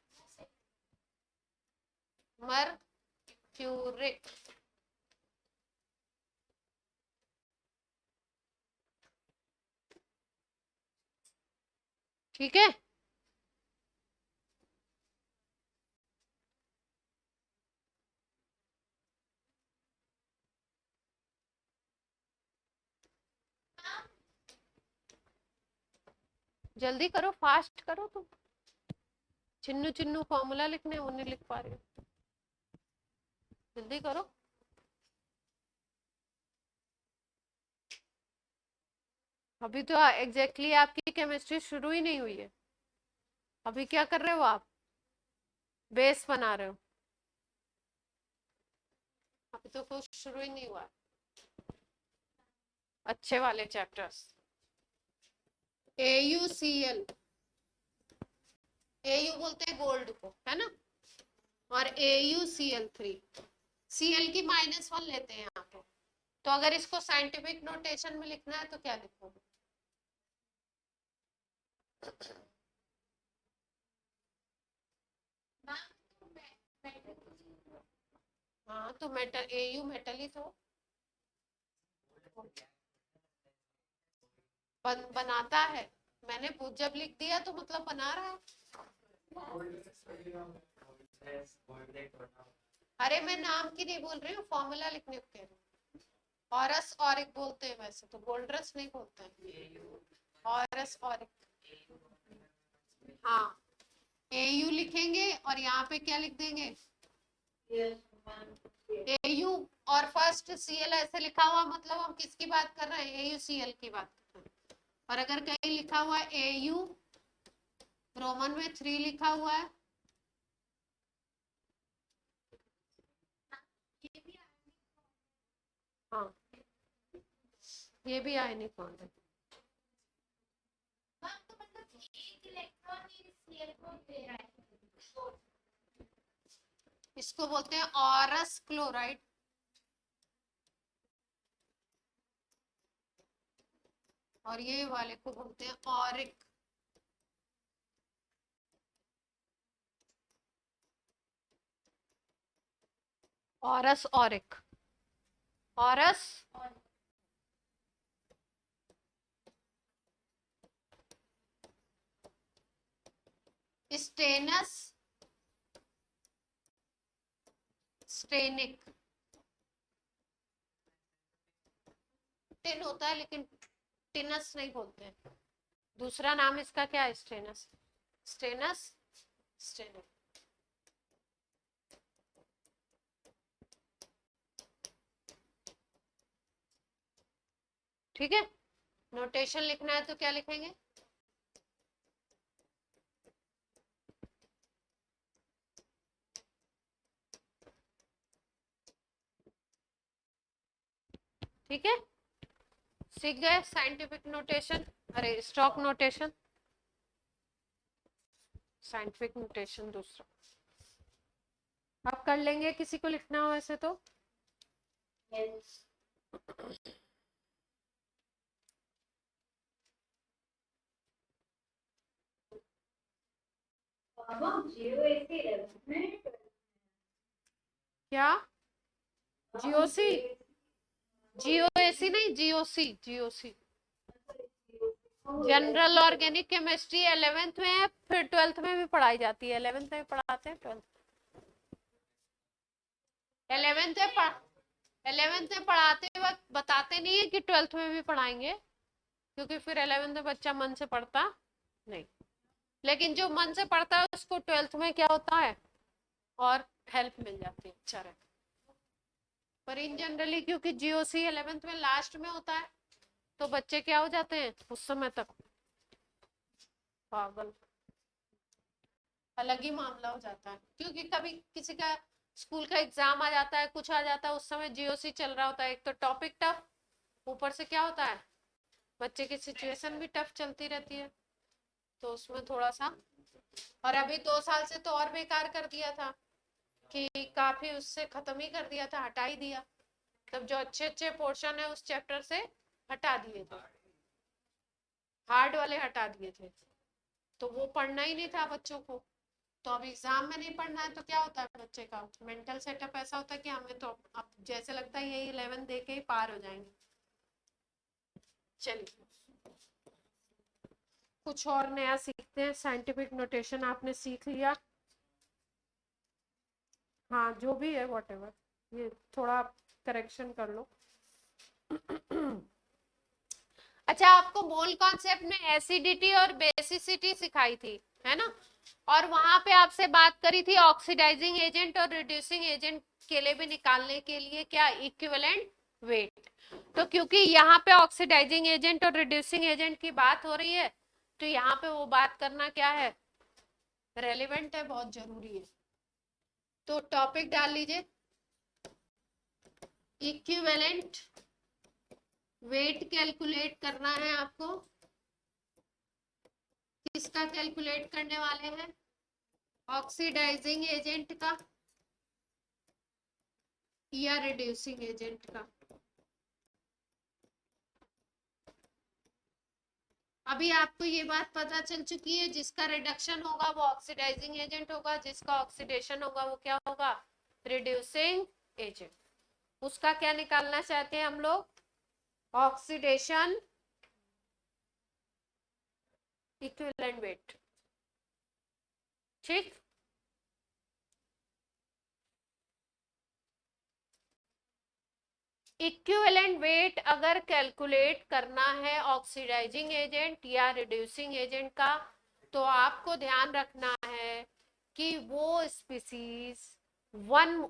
मर्क्यूरिक। ठीक है। जल्दी करो, फास्ट करो तुम। चिन्नू चिन्नू फॉर्मूला लिखने, वो नहीं लिख पा रही हो, जल्दी करो। अभी तो एग्जैक्टली आपकी केमिस्ट्री शुरू ही नहीं हुई है। अभी क्या कर रहे हो आप? बेस बना रहे हो। अभी तो कुछ शुरू ही नहीं हुआ। अच्छे वाले चैप्टर्स। AuCl, Au बोलते हैं गोल्ड को, है ना, और AuCl3, Cl की -1 लेते हैं यहाँ पे। तो अगर इसको साइंटिफिक नोटेशन में लिखना है तो क्या लिखोगे? हाँ तो मेटल, Au मेटल ही तो बनाता है। मैंने जब लिख दिया तो मतलब बना रहा है। अरे मैं नाम की नहीं बोल रही हूँ, फॉर्मूला लिखने को कह रही हूँ। ऑरस ऑरिक बोलते हैं, वैसे तो गोल्डरस नहीं बोलते हैं, ऑरस ऑरिक। हाँ, AU लिखेंगे और यहाँ पे क्या लिख देंगे? AU और फर्स्ट Cl ऐसे लिखा हुआ, मतलब हम किसकी बात कर रहे हैं? AuCl की बात कर रहे हैं। और अगर कहीं लिखा हुआ है AU, रोमन में 3 लिखा हुआ है, हाँ ये भी आयनिक बॉन्ड है। इसको बोलते हैं ऑरस क्लोराइड। और ये वाले को बोलते हैं auric. Aurous auric. Aurous stannous, stannic. Tin होता है लेकिन टिनस नहीं बोलते हैं। दूसरा नाम इसका क्या है? स्टेनस। स्टेनस, स्टेनिक। ठीक है। नोटेशन लिखना है तो क्या लिखेंगे? ठीक है, सीख गए साइंटिफिक नोटेशन, अरे स्टॉक नोटेशन, साइंटिफिक नोटेशन दूसरा आप कर लेंगे। किसी को लिखना हो ऐसे तो क्या? GOC, GOAC नहीं, GOC, GOC general organic chemistry 11th में है, फिर 12th में भी पढ़ाई जाती है। 11th में पढ़ाते हैं, 11th में 11th में पढ़ाते वक्त बताते नहीं है कि 12th में भी पढ़ाएंगे, क्योंकि फिर 11th में बच्चा मन से पढ़ता नहीं। लेकिन जो मन से पढ़ता है उसको 12th में क्या होता है, और हेल्प मिल जाती है, अच्छा रहता। पर इन जनरली क्योंकि GOC 11th में लास्ट में होता है, तो बच्चे क्या हो जाते हैं उस समय तक पागल, अलग ही मामला हो जाता है। क्योंकि कभी किसी का स्कूल का एग्जाम आ जाता है, कुछ आ जाता है, उस समय GOC चल रहा होता है, एक तो टॉपिक टफ, ऊपर से क्या होता है बच्चे की सिचुएशन भी टफ चलती रहती है, तो उसमें थोड़ा सा। और अभी 2 साल से तो और बेकार कर दिया था कि काफी उससे खत्म ही कर दिया था, हटा ही दिया। तब जो अच्छे अच्छे पोर्शन है उस चैप्टर से हटा दिए थे। हार्ड वाले हटा दिए थे, तो वो पढ़ना ही नहीं था बच्चों को। तो अब एग्जाम में नहीं पढ़ना है तो क्या होता है बच्चे का मेंटल सेटअप ऐसा होता है कि हमें तो अब जैसे लगता है यही 11 दे के ही पार हो जाएंगे। चलिए कुछ और नया सीखते हैं। साइंटिफिक नोटेशन आपने सीख लिया, हाँ जो भी है व्हाटएवर, ये थोड़ा करेक्शन कर लो। अच्छा, आपको मोल कॉन्सेप्ट में एसिडिटी और बेसिसिटी सिखाई थी, है ना? और वहां पे आपसे बात करी थी ऑक्सीडाइजिंग एजेंट और रिड्यूसिंग एजेंट के लिए भी निकालने के लिए क्या, इक्विवेलेंट वेट। तो क्योंकि यहाँ पे ऑक्सीडाइजिंग एजेंट और रिड्यूसिंग एजेंट की बात हो रही है, तो यहाँ पे वो बात करना क्या है, रेलेवेंट है, बहुत जरूरी है। तो टॉपिक डाल लीजिए, इक्विवेलेंट वेट कैलकुलेट करना है आपको। किसका कैलकुलेट करने वाले हैं, ऑक्सीडाइजिंग एजेंट का या रिड्यूसिंग एजेंट का। अभी आपको ये बात पता चल चुकी है, जिसका रिडक्शन होगा वो ऑक्सीडाइजिंग एजेंट होगा, जिसका ऑक्सीडेशन होगा वो क्या होगा, रिड्यूसिंग एजेंट। उसका क्या निकालना चाहते हैं हम लोग, ऑक्सीडेशन इक्विवेलेंट वेट। ठीक, इक्विवेलेंट वेट अगर कैलकुलेट करना है ऑक्सीडाइजिंग एजेंट या रिड्यूसिंग एजेंट का, तो आपको ध्यान रखना है कि वो स्पीसीज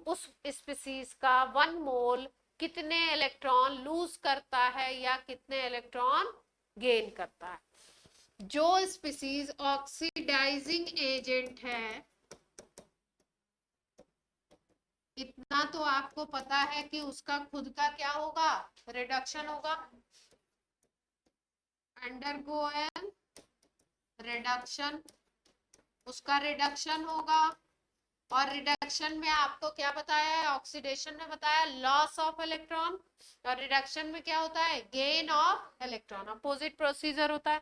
उस स्पीसीज का 1 मोल कितने इलेक्ट्रॉन लूज करता है या कितने इलेक्ट्रॉन गेन करता है। जो स्पीसीज ऑक्सीडाइजिंग एजेंट है, इतना तो आपको पता है कि उसका खुद का क्या होगा, रिडक्शन होगा, अंडरगो एन रिडक्शन, उसका रिडक्शन होगा। और रिडक्शन में आपको क्या बताया है, ऑक्सीडेशन में बताया लॉस ऑफ इलेक्ट्रॉन, और रिडक्शन में क्या होता है, gain of electron, opposite procedure होता है।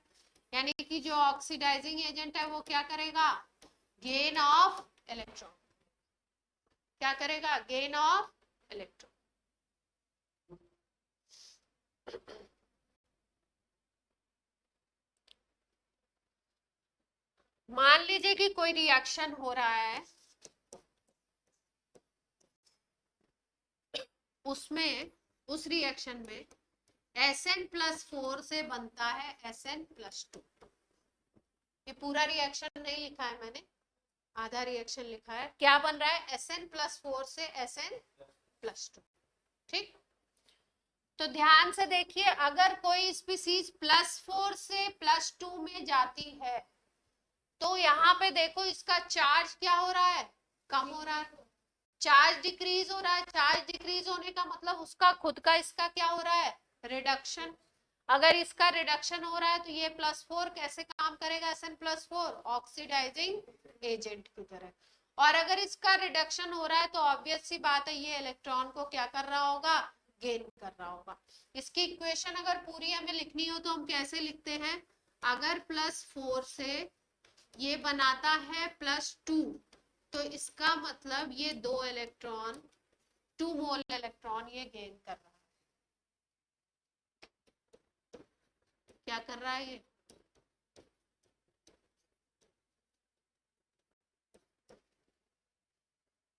यानी कि जो ऑक्सीडाइजिंग एजेंट है वो क्या करेगा, गेन ऑफ इलेक्ट्रॉन, क्या करेगा, गेन ऑफ इलेक्ट्रॉन। मान लीजिए कि कोई रिएक्शन हो रहा है, उसमें उस रिएक्शन में Sn+4 से बनता है Sn+2। ये पूरा रिएक्शन नहीं लिखा है मैंने, आधा रिएक्शन लिखा है। क्या बन रहा है, Sn+4 से Sn+2। ठीक, तो ध्यान से देखिए, अगर कोई स्पीसीज +4 से +2 में जाती है, तो यहाँ पे देखो इसका चार्ज क्या हो रहा है, कम हो रहा है, चार्ज डिक्रीज हो रहा है। चार्ज डिक्रीज होने का मतलब उसका खुद का इसका क्या हो रहा है, रिडक्शन। अगर इसका रिडक्शन हो रहा है तो ये +4 कैसे काम करेगा, Sn+4 ऑक्सीडाइजिंग एजेंट की तरह। और अगर इसका रिडक्शन हो रहा है तो ऑब्वियस सी बात है ये इलेक्ट्रॉन को क्या कर रहा होगा, गेन कर रहा होगा। इसकी इक्वेशन अगर पूरी हमें लिखनी हो तो हम कैसे लिखते हैं, अगर +4 से ये बनाता है +2, तो इसका मतलब ये 2 मोल इलेक्ट्रॉन ये गेन कर रहा है। क्या कर रहा है ये,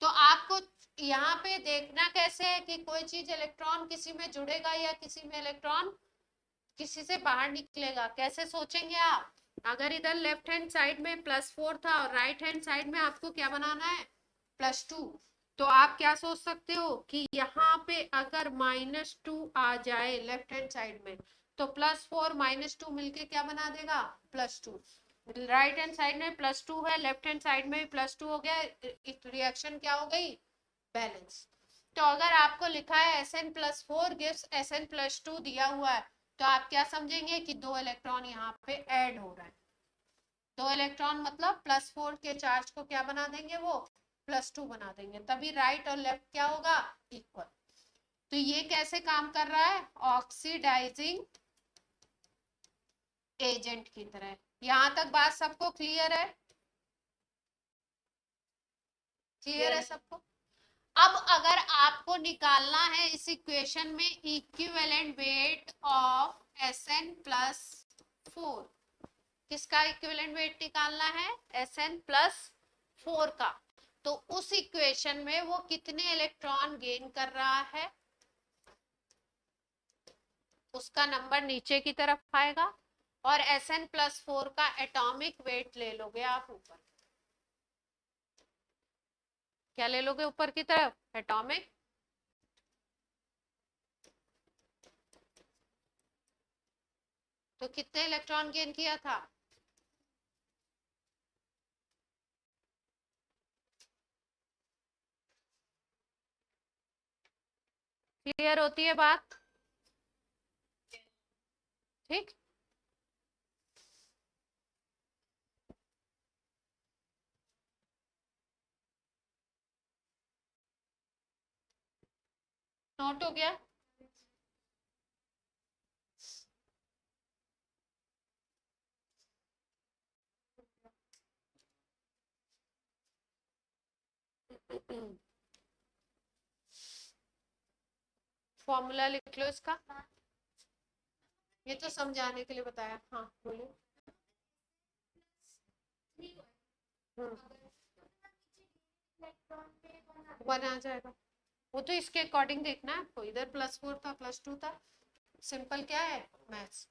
तो आपको यहाँ पे देखना कैसे है कि कोई चीज इलेक्ट्रॉन किसी में जुड़ेगा या किसी में इलेक्ट्रॉन किसी से बाहर निकलेगा, कैसे सोचेंगे आप। अगर इधर लेफ्ट हैंड साइड में +4 था और राइट हैंड साइड में आपको क्या बनाना है, +2, तो आप क्या सोच सकते हो कि यहाँ पे अगर -2 आ जाए लेफ्ट हैंड साइड में, तो +4 -2 मिलके क्या बना देगा, +2। राइट हैंड साइड में +2 है, लेफ्ट हैंड साइड में भी +2 हो गया, रिएक्शन क्या हो गई, बैलेंस। तो अगर आपको लिखा है Sn+4 गिव्स Sn+2 दिया हुआ है, तो आप क्या समझेंगे कि 2 इलेक्ट्रॉन यहाँ पे ऐड हो रहा है। 2 इलेक्ट्रॉन मतलब +4 के चार्ज को क्या बना देंगे, वो +2 बना देंगे, तभी राइट और लेफ्ट क्या होगा, इक्वल। तो ये कैसे काम कर रहा है, ऑक्सीडाइजिंग एजेंट की तरह। यहां तक बात सबको क्लियर है? क्लियर है सबको? अब अगर आपको निकालना है इस इक्वेशन में equivalent weight of Sn plus 4, किसका इक्विवेलेंट वेट निकालना है? Sn प्लस 4 का। तो उस इक्वेशन में वो कितने इलेक्ट्रॉन गेन कर रहा है उसका नंबर नीचे की तरफ आएगा, और Sn प्लस 4 का एटॉमिक वेट ले लोगे आप ऊपर। क्या ले लोगे ऊपर की तरफ? एटॉमिक। तो कितने इलेक्ट्रॉन गेन किया था? क्लियर होती है बात? ठीक। नोट हो गया? फॉर्मूला लिख लो इसका, ये तो समझाने के लिए बताया। हाँ बोलो। वन आ जाएगा, वो तो इसके अकॉर्डिंग देखना है आपको। इधर +4 था, +2 था, सिंपल क्या है? मैथ्स।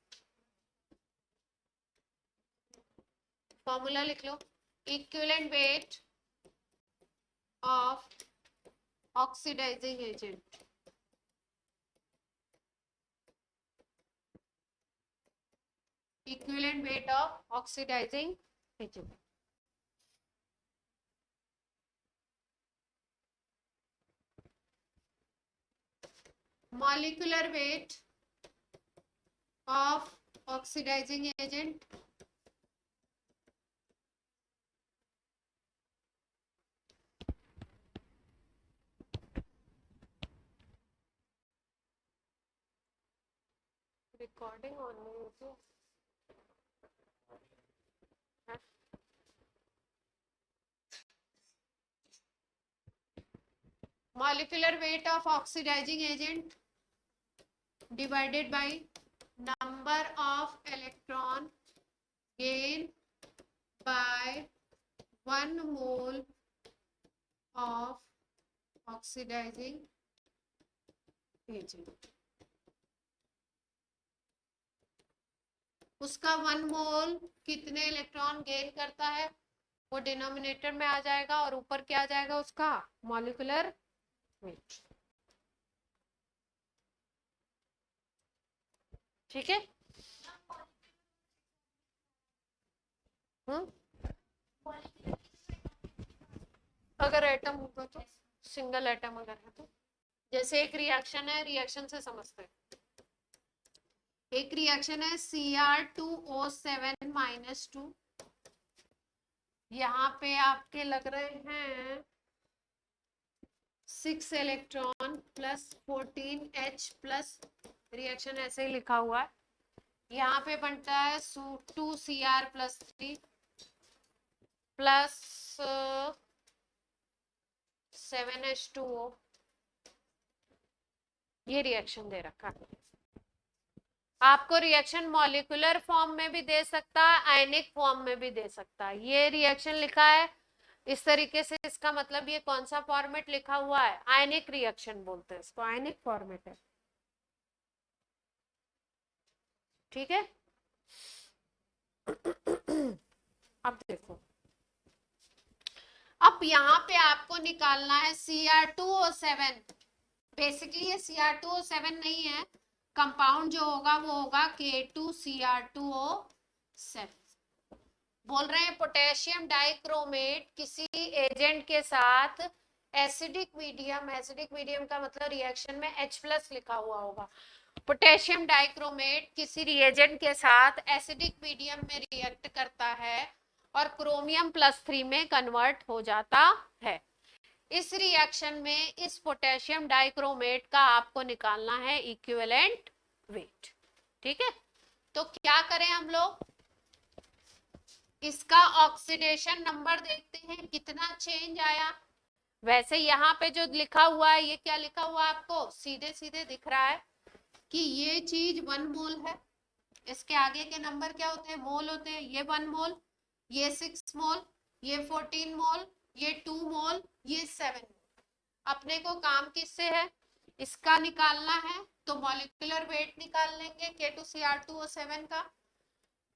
फॉर्मूला लिख लो, equivalent weight of oxidising agent, equivalent weight of oxidising agent. Molecular weight of oxidising agent recording on नहीं होती है। Molecular weight of oxidizing agent divided by number of electron gain by 1 mole of oxidizing agent। उसका 1 मोल कितने electron gain करता है वो denominator में आ जाएगा, और ऊपर क्या आ जाएगा उसका? Molecular weight. ठीक है? अगर एटम होगा तो, सिंगल एटम अगर है तो, जैसे एक रिएक्शन है, रिएक्शन से समझते हैं। एक रिएक्शन है Cr2O7-2, यहाँ पे आपके लग रहे हैं 6 electron plus 14H plus, reaction ऐसे ही लिखा हुआ है। यहाँ पे बनता है 2Cr+3 प्लस 7H2O। ये रिएक्शन दे रखा है आपको। रिएक्शन मॉलिक्यूलर फॉर्म में भी दे सकता है, आयनिक फॉर्म में भी दे सकता है। ये रिएक्शन लिखा है इस तरीके से, इसका मतलब ये कौन सा फॉर्मेट लिखा हुआ है? आयनिक रिएक्शन बोलते हैं इसको, आयनिक फॉर्मेट है। ठीक है? अब देखो, अब यहाँ पे आपको निकालना है Cr2O7। बेसिकली ये Cr2O7 नहीं है, कंपाउंड जो होगा वो होगा K2Cr2O7। बोल रहे हैं पोटेशियम डाइक्रोमेट किसी एजेंट के साथ एसिडिक मीडियम, एसिडिक मीडियम का मतलब रिएक्शन में H+ लिखा हुआ होगा। पोटेशियम डाइक्रोमेट किसी रिएजेंट के साथ एसिडिक मीडियम में रिएक्ट करता है और क्रोमियम +3 में कन्वर्ट हो जाता है। इस रिएक्शन में इस पोटेशियम डाइक्रोमेट का आपको निकालना है इक्विवेलेंट वेट। ठीक है? तो क्या करें हम लोग, इसका ऑक्सीडेशन नंबर देखते हैं कितना चेंज आया। वैसे यहाँ पे जो लिखा हुआ है, ये क्या लिखा हुआ है आपको सीधे सीधे दिख रहा है कि ये चीज 1 मोल है। इसके आगे के नंबर क्या होते हैं, मोल होते हैं। ये 1 मोल, ये 6 मोल, ये 14 मोल, ये 2 मोल, ये 7 मोल। अपने को काम किससे है, इसका निकालना है, तो मॉलिक्यूलर वेट निकाल लेंगे K2Cr2O7 का।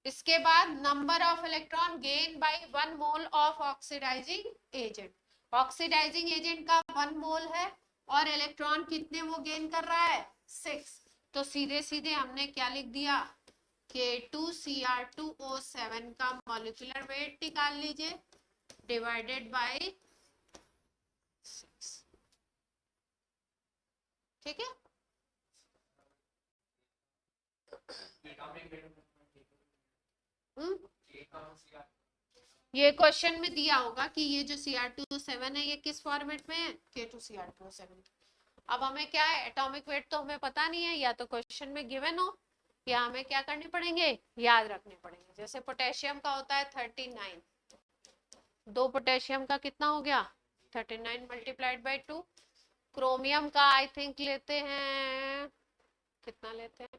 इसके बाद number of electron gain by 1 mole of oxidising agent. Oxidising agent का 1 मोल है और इलेक्ट्रॉन कितने वो गेन कर रहा है, 6। तो सीधे सीधे हमने क्या लिख दिया, K2Cr2O7 का मॉलिक्यूलर वेट निकाल लीजिए डिवाइडेड बाय 6। ठीक है, ये क्वेश्चन में दिया होगा कि ये जो Cr2O7 है ये किस फॉर्मेट में है, K2Cr2O7। अब हमें क्या है, एटॉमिक वेट तो हमें पता नहीं है, या तो क्वेश्चन में गिवन हो या हमें क्या करने पड़ेंगे, याद रखने पड़ेंगे। जैसे पोटेशियम का होता है 39, 2 पोटेशियम का कितना हो गया 39 मल्टीप्लाइड बाई 2। क्रोमियम का आई थिंक लेते हैं, कितना लेते हैं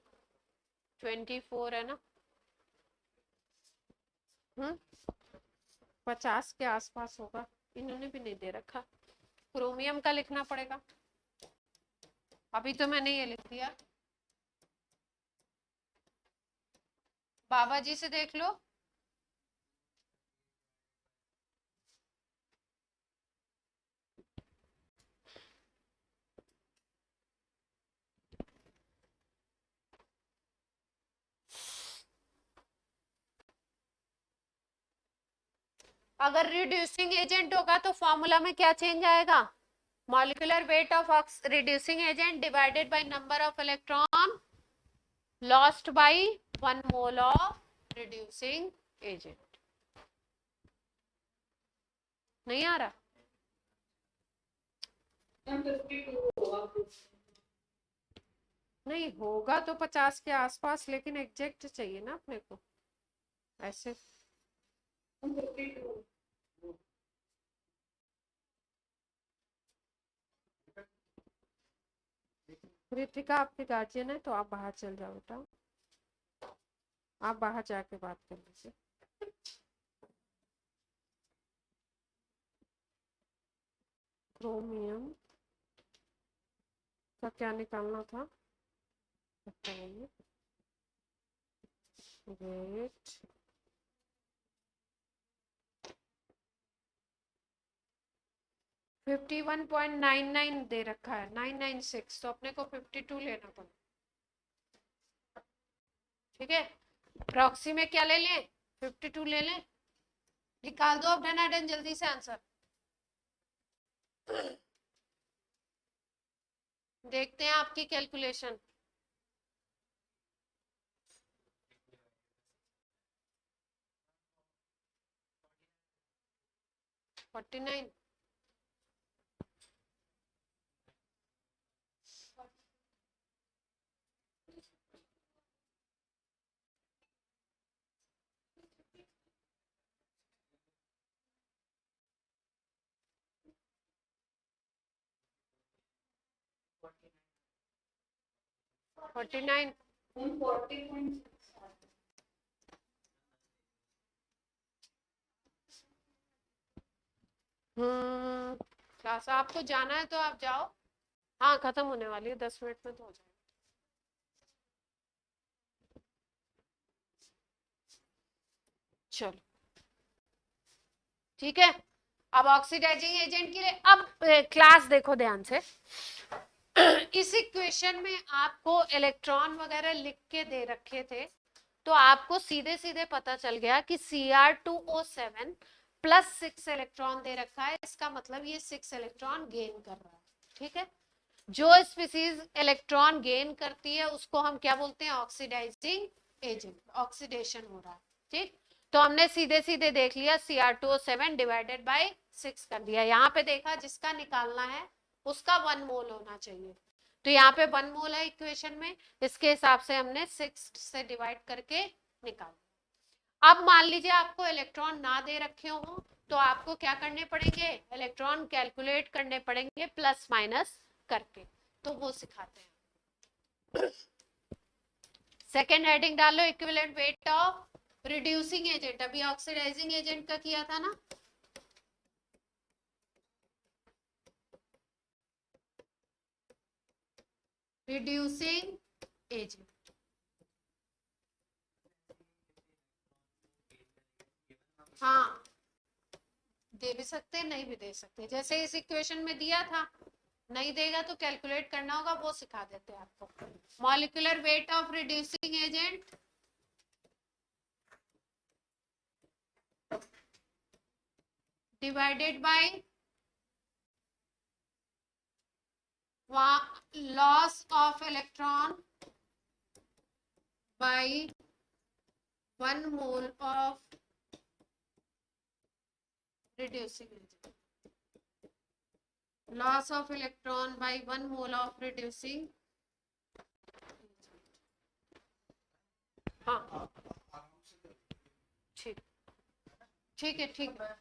24 है ना, 50 के आसपास होगा, इन्होंने भी नहीं दे रखा। क्रोमियम का लिखना पड़ेगा, अभी तो मैंने ये लिख दिया। बाबा जी से देख लो, अगर रिड्यूसिंग एजेंट होगा तो फॉर्मूला में क्या चेंज आएगा, molecular weight of reducing agent divided by number of electron lost by 1 mole of reducing agent. नहीं आ रहा, नहीं होगा तो 50 के आसपास, लेकिन एग्जैक्ट चाहिए ना अपने को, ऐसे रितिका आपके गार्जियन है तो आप बाहर चल जाओ बेटा, आप बाहर जाके बात कर लीजिए। क्रोमियम का क्या निकालना था, वेट 51.99 दे रखा है 996, तो अपने को 52 लेना पड़ेगा। ठीक है, प्रॉक्सी में क्या ले लें, 52 ले लें। निकाल दो अब डन जल्दी से आंसर, देखते हैं आपकी कैलकुलेशन। 49, क्लास आपको जाना है तो आप जाओ, हाँ खत्म होने वाली है 10 मिनट में तो हो जाएगा। चलो ठीक है, अब ऑक्सीडाइजिंग एजेंट के लिए अब क्लास देखो ध्यान से। इस इक्वेशन में आपको इलेक्ट्रॉन वगैरह लिख के दे रखे थे, तो आपको सीधे सीधे पता चल गया कि Cr2O7 प्लस 6 इलेक्ट्रॉन दे रखा है, इसका मतलब ये 6 इलेक्ट्रॉन गेन कर रहा है। ठीक है, जो स्पीसीज इलेक्ट्रॉन गेन करती है उसको हम क्या बोलते हैं, ऑक्सीडाइजिंग एजेंट, ऑक्सीडेशन हो रहा है। ठीक, तो हमने सीधे सीधे देख लिया Cr2O7 डिवाइडेड बाय 6 कर दिया। यहाँ पे देखा जिसका निकालना है उसका 1 मोल होना चाहिए, तो यहाँ पे 1 मोल है इक्वेशन में, इसके हिसाब से हमने 6 से डिवाइड करके निकाल। अब मान लीजिए आपको इलेक्ट्रॉन ना दे रखे हो, तो आपको क्या करने पड़ेंगे, इलेक्ट्रॉन कैलकुलेट करने पड़ेंगे प्लस माइनस करके, तो वो सिखाते हैं। सेकेंड हेडिंग डालो, equivalent weight of reducing agent, अभी ऑक्सीडाइजिंग एजेंट का किया था ना। रिड्यूसिंग एजेंट, हाँ दे भी सकते हैं, नहीं भी दे सकते, जैसे इस इक्वेशन में दिया था, नहीं देगा तो कैलकुलेट करना होगा, वो सिखा देते हैं आपको। Molecular weight of reducing agent divided by loss of electron by 1 mole of reducing agent, loss of electron by 1 mole of reducing agent। हाँ ठीक, ठीक है, ठीक है।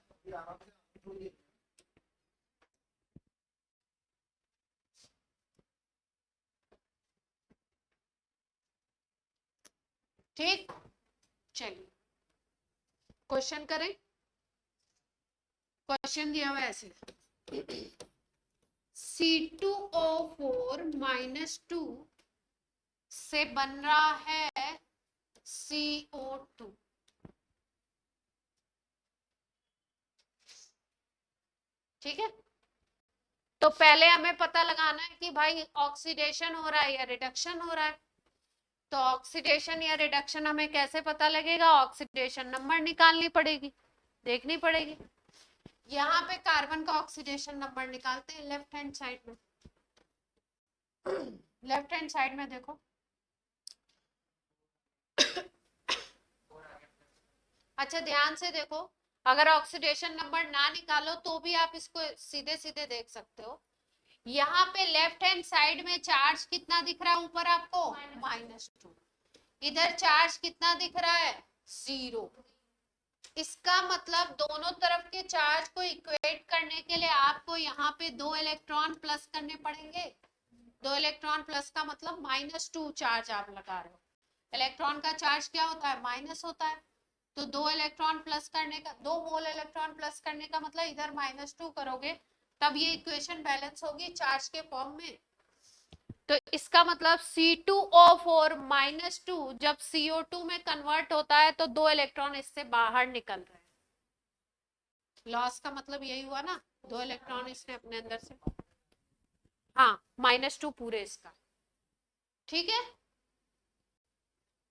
ठीक, चलिए क्वेश्चन करें। क्वेश्चन दिया हुआ ऐसे, C2O4 -2 से बन रहा है CO2। ठीक है, तो पहले हमें पता लगाना है कि भाई ऑक्सीडेशन हो रहा है या रिडक्शन हो रहा है। तो ऑक्सीडेशन या रिडक्शन हमें कैसे पता लगेगा, ऑक्सीडेशन नंबर निकालनी पड़ेगी, देखनी पड़ेगी। यहाँ पे कार्बन का ऑक्सीडेशन नंबर निकालते हैं लेफ्ट हैंड साइड में। लेफ्ट हैंड साइड में देखो, अच्छा ध्यान से देखो, अगर ऑक्सीडेशन नंबर ना निकालो तो भी आप इसको सीधे सीधे देख सकते हो। यहाँ पे लेफ्ट हैंड साइड में चार्ज कितना दिख रहा है ऊपर आपको, -2। इधर चार्ज कितना दिख रहा है, 0। इसका मतलब दोनों तरफ के चार्ज को इक्वेट करने के लिए आपको यहाँ पे 2 इलेक्ट्रॉन प्लस करने पड़ेंगे। 2 इलेक्ट्रॉन प्लस का मतलब -2 चार्ज आप लगा रहे हो। इलेक्ट्रॉन का चार्ज क्या होता है, माइनस होता है। तो 2 इलेक्ट्रॉन प्लस करने का, 2 मोल इलेक्ट्रॉन प्लस करने का मतलब इधर -2 करोगे, तब ये इक्वेशन बैलेंस होगी चार्ज के फॉर्म में। तो इसका मतलब C2O4 -2 जब CO2 में कन्वर्ट होता है तो 2 इलेक्ट्रॉन इससे बाहर निकल रहे हैं। लॉस का मतलब यही हुआ ना, 2 इलेक्ट्रॉन इसने अपने अंदर से, हाँ -2 पूरे इसका। ठीक है,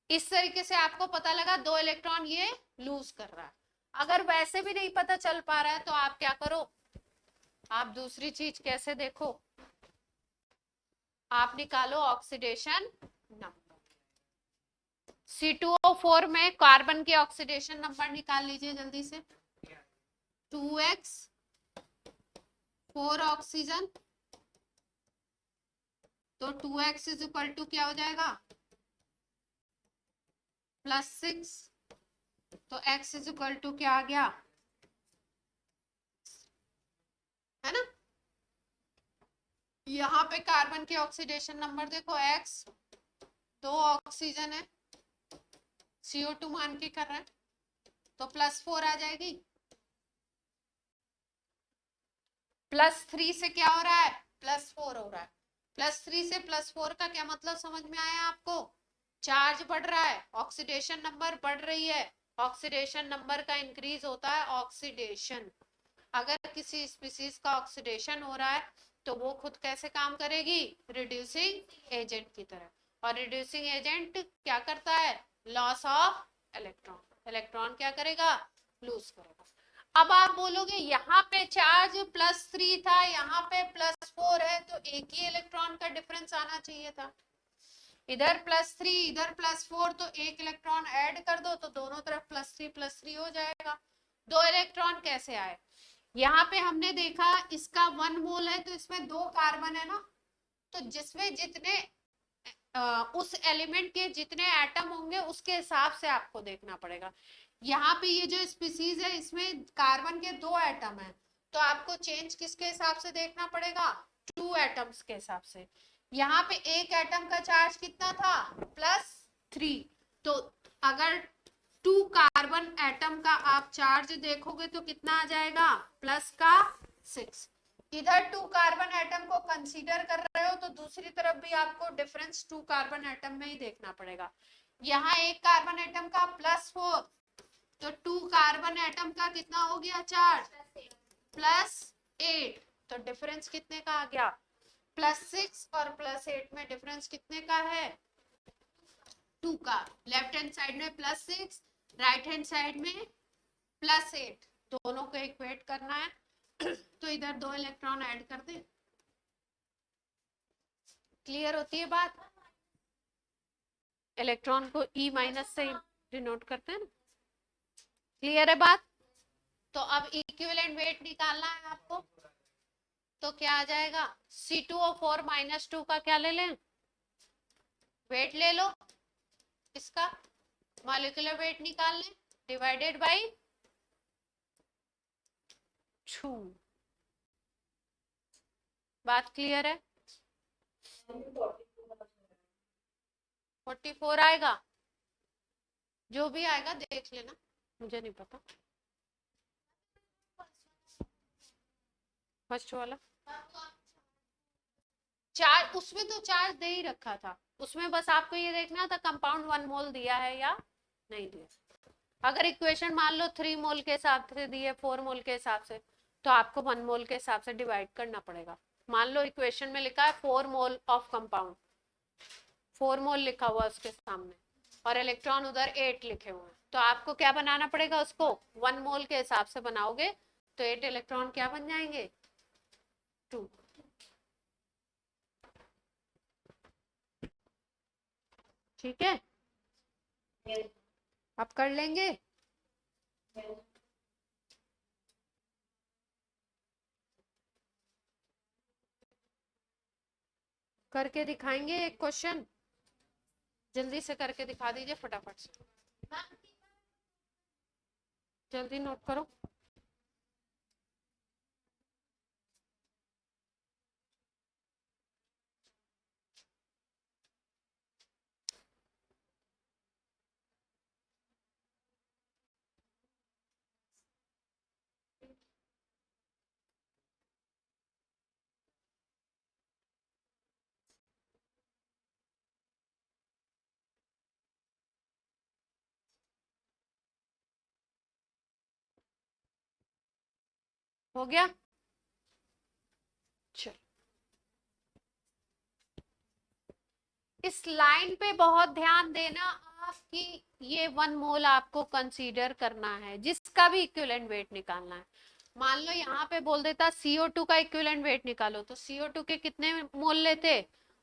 इस तरीके से आपको पता लगा 2 इलेक्ट्रॉन ये लूज कर रहा है। अगर वैसे भी नहीं पता चल पा रहा है तो आप क्या करो, आप दूसरी चीज कैसे देखो, आप निकालो ऑक्सीडेशन नंबर। C2O4 में कार्बन के ऑक्सीडेशन नंबर निकाल लीजिए जल्दी से, 2x 4 ऑक्सीजन, तो 2x इज इक्वल टू क्या हो जाएगा, +6, तो x इज इक्वल टू क्या आ गया, है ना। यहाँ पे कार्बन के ऑक्सीडेशन नंबर देखो, x 2 ऑक्सीजन है, CO2 मान के कर रहे हैं, तो +4 आ जाएगी। +3 से क्या हो रहा है, +4 हो रहा है। +3 से +4 का क्या मतलब समझ में आया आपको, चार्ज बढ़ रहा है, ऑक्सीडेशन नंबर बढ़ रही है। ऑक्सीडेशन नंबर का इंक्रीज होता है ऑक्सीडेशन। अगर किसी स्पीसीज का ऑक्सीडेशन हो रहा है तो वो खुद कैसे काम करेगी, रिड्यूसिंग एजेंट की तरह। और रिड्यूसिंग एजेंट क्या करता है, लॉस ऑफ इलेक्ट्रॉन, इलेक्ट्रॉन क्या करेगा, लूज करेगा। अब आप बोलोगे यहाँ पे चार्ज +3 था, यहाँ पे +4 है, तो एक ही इलेक्ट्रॉन का डिफरेंस आना चाहिए था। इधर +3 इधर +4, तो एक इलेक्ट्रॉन ऐड कर दो तो दोनों तरफ +3 हो जाएगा। 2 इलेक्ट्रॉन कैसे आए, यहाँ पे हमने देखा इसका 1 मोल है तो इसमें 2 कार्बन है ना, तो जिसमें जितने उस एलिमेंट के जितने एटम होंगे उसके हिसाब से आपको देखना पड़ेगा। यहाँ पे ये जो स्पीसीज है इसमें कार्बन के 2 एटम है, तो आपको चेंज किसके हिसाब से देखना पड़ेगा, 2 एटम्स के हिसाब से। यहाँ पे एक एटम का चार्ज कितना था, +3, तो अगर 2 कार्बन एटम का आप चार्ज देखोगे तो कितना आ जाएगा, +6। इधर 2 कार्बन एटम को कंसीडर कर रहे हो तो दूसरी तरफ भी आपको डिफरेंस 2 कार्बन एटम में ही देखना पड़ेगा। यहाँ एक कार्बन एटम का +4, तो 2 कार्बन एटम का कितना हो गया चार्ज, +8, तो डिफरेंस कितने का आ गया, +6 और +8 में डिफरेंस कितने का है, 2 का। लेफ्ट हैंड साइड में +6, राइट हैंड साइड में +8, दोनों को इक्वेट करना है तो इधर 2 इलेक्ट्रॉन ऐड कर दे। क्लियर होती है बात, इलेक्ट्रॉन को E- से डिनोट करते हैं ना, क्लियर है बात। तो अब इक्विवेलेंट वेट निकालना है आपको, तो क्या आ जाएगा, C2O4 -2 का क्या ले लें, वेट ले लो, इसका मॉलिक्यूलर वेट निकाल लें, डिवाइडेड बाई 2। बात क्लियर है, 44 आएगा, जो भी आएगा देख लेना, मुझे नहीं पता। फर्स्ट वाला चार्ज, उसमें तो चार्ज दे ही रखा था, उसमें बस आपको ये देखना था कंपाउंड 1 मोल दिया है या नहीं दिया। अगर इक्वेशन मान लो 3 मोल के हिसाब से दी है, 4 मोल के हिसाब से, तो आपको 1 मोल के हिसाब से डिवाइड करना पड़ेगा। मान लो इक्वेशन में लिखा है 4 मोल ऑफ कंपाउंड, 4 मोल लिखा हुआ उसके सामने और इलेक्ट्रॉन उधर 8 लिखे हुए हैं, तो आपको क्या बनाना पड़ेगा, उसको 1 मोल के हिसाब से बनाओगे तो 8 इलेक्ट्रॉन क्या बन जाएंगे, 2। ठीक है, अब कर लेंगे। करके दिखाएंगे एक क्वेश्चन, जल्दी से करके दिखा दीजिए फटाफट से, जल्दी नोट करो। हो गया, चलो इस लाइन पे बहुत ध्यान देना आप कि ये 1 मोल आपको कंसीडर करना है जिसका भी इक्विवेलेंट वेट निकालना है। मान लो यहाँ पे बोल देता CO2 का इक्विवेलेंट वेट निकालो, तो CO2 के कितने मोल लेते,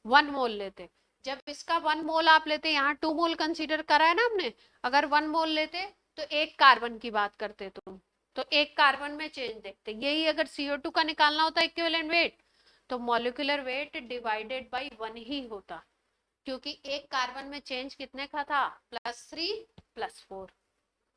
1 मोल लेते। जब इसका 1 मोल आप लेते, यहाँ 2 मोल कंसीडर करा है ना हमने, अगर 1 मोल लेते तो एक कार्बन की बात करते तुम, तो एक कार्बन में चेंज देखते। यही अगर CO2 का निकालना होता इक्विवेलेंट वेट, तो मॉलिक्यूलर वेट डिवाइडेड बाई 1 ही होता, क्योंकि एक कार्बन में चेंज कितने का था, +3 +4,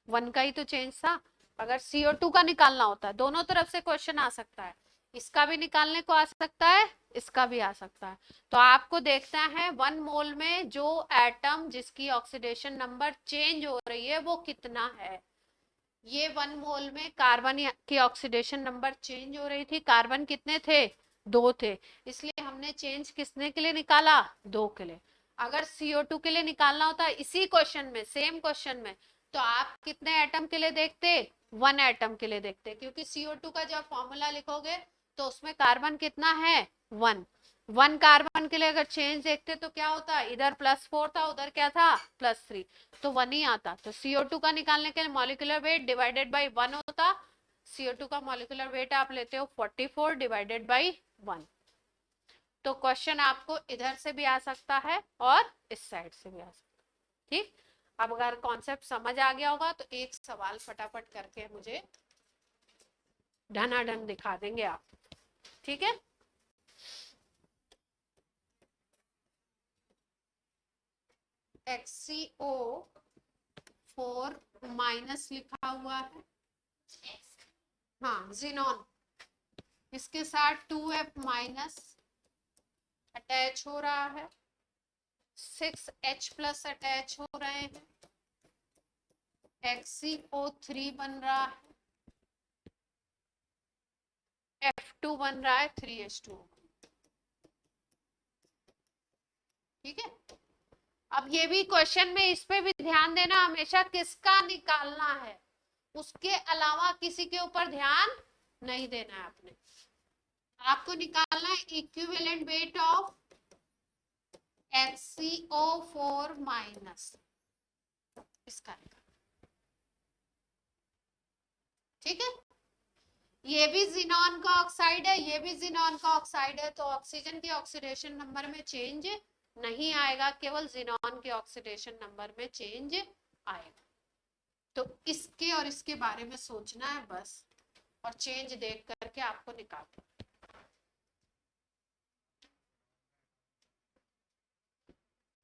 1 का ही तो चेंज था। अगर CO2 का निकालना होता, दोनों तरफ से क्वेश्चन आ सकता है, इसका भी निकालने को आ सकता है, इसका भी आ सकता है। तो आपको देखना है 1 मोल में जो एटम जिसकी ऑक्सीडेशन नंबर चेंज हो रही है वो कितना है। ये 1 मोल में कार्बन की ऑक्सीडेशन नंबर चेंज हो रही थी, कार्बन कितने थे, 2 थे, इसलिए हमने चेंज किसने के लिए निकाला, 2 के लिए। अगर CO2 के लिए निकालना होता इसी क्वेश्चन में, सेम क्वेश्चन में, तो आप कितने एटम के लिए देखते, 1 एटम के लिए देखते, क्योंकि CO2 का जब फॉर्मूला लिखोगे तो उसमें कार्बन कितना है, 1 कार्बन के लिए अगर चेंज देखते तो क्या होता, इधर +4 था, उधर क्या था, +3, तो 1 ही आता। तो CO2 का निकालने के लिए मॉलिक्यूलर वेट डिवाइडेड बाई 1 होता। CO2 का मॉलिक्यूलर वेट आप लेते हो 44 डिवाइडेड बाई 1। तो क्वेश्चन आपको इधर से भी आ सकता है और इस साइड से भी आ सकता है। ठीक, अब अगर कॉन्सेप्ट समझ आ गया होगा तो एक सवाल फटाफट करके मुझे ढनाढन दिखा देंगे आप, ठीक है। XCO4 माइनस लिखा हुआ है, हाँ जिनॉन, इसके साथ 2F माइनस अटैच हो रहा है, 6H प्लस अटैच हो रहे हैं, XCO3 बन रहा है, F2 बन रहा है 3H2। ठीक है, अब ये भी क्वेश्चन में इस पे भी ध्यान देना, हमेशा किसका निकालना है, उसके अलावा किसी के ऊपर ध्यान नहीं देना है आपने। आपको निकालना है equivalent weight of XCO4 minus, इसका निकालना। ठीक है, ये भी जिनॉन का ऑक्साइड है, ये भी जिनॉन का ऑक्साइड है, तो ऑक्सीजन के ऑक्सीडेशन नंबर में चेंज नहीं आएगा, केवल जिनॉन के ऑक्सीडेशन नंबर में चेंज आएगा। तो इसके और इसके बारे में सोचना है बस, और चेंज देख करके आपको निकालना।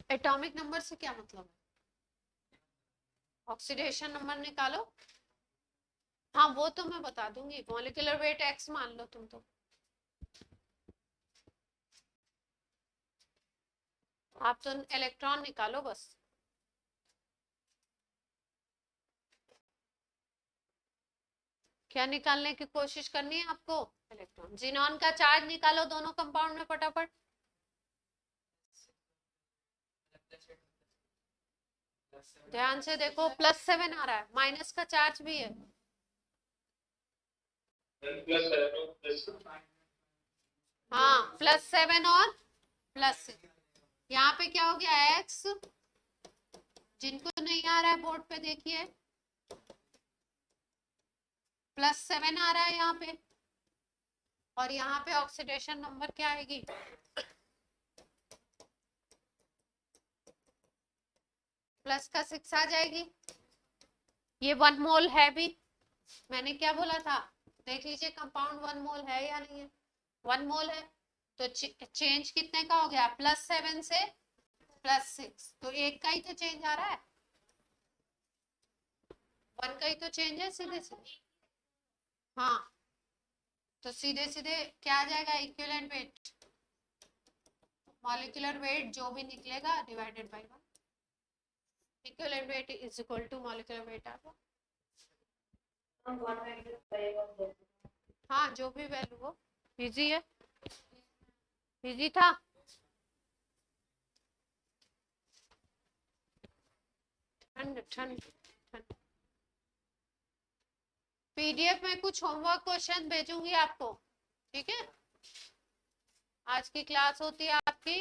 एटॉमिक नंबर से क्या मतलब है, ऑक्सीडेशन नंबर निकालो। हाँ वो तो मैं बता दूंगी, मॉलिक्यूलर वेट x मान लो तुम, तो आप तो इलेक्ट्रॉन निकालो बस। क्या निकालने की कोशिश करनी है आपको, इलेक्ट्रॉन। जिनॉन का चार्ज निकालो दोनों कंपाउंड में फटाफट। ध्यान से देखो, +7 आ रहा है, माइनस का चार्ज भी है। हाँ +7 और +6, यहाँ पे क्या हो गया x, जिनको नहीं आ रहा है बोर्ड पे देखिए, +7 आ रहा है यहाँ पे, और यहाँ पे ऑक्सीडेशन नंबर क्या आएगी, +6 आ जाएगी। ये 1 मोल है भी, मैंने क्या बोला था, देख लीजिए कंपाउंड 1 मोल है या नहीं है, 1 मोल है, तो चेंज कितने का हो गया, +7 से +6, तो एक का ही तो चेंज आ रहा है, 1 का ही तो चेंज है सीधे सीधे। हाँ तो सीधे सीधे क्या आ जाएगा, इक्विवेलेंट वेट, मॉलिक्यूलर वेट जो भी निकलेगा divided by 1, equivalent weight is equal to molecular weight आ गया। हाँ जो भी वैल्यू हो, इजी है, इजी था। ठंड ठंड ठंड। पीडीएफ में कुछ होमवर्क क्वेश्चन भेजूंगी आपको, ठीक है। आज की क्लास होती है आपकी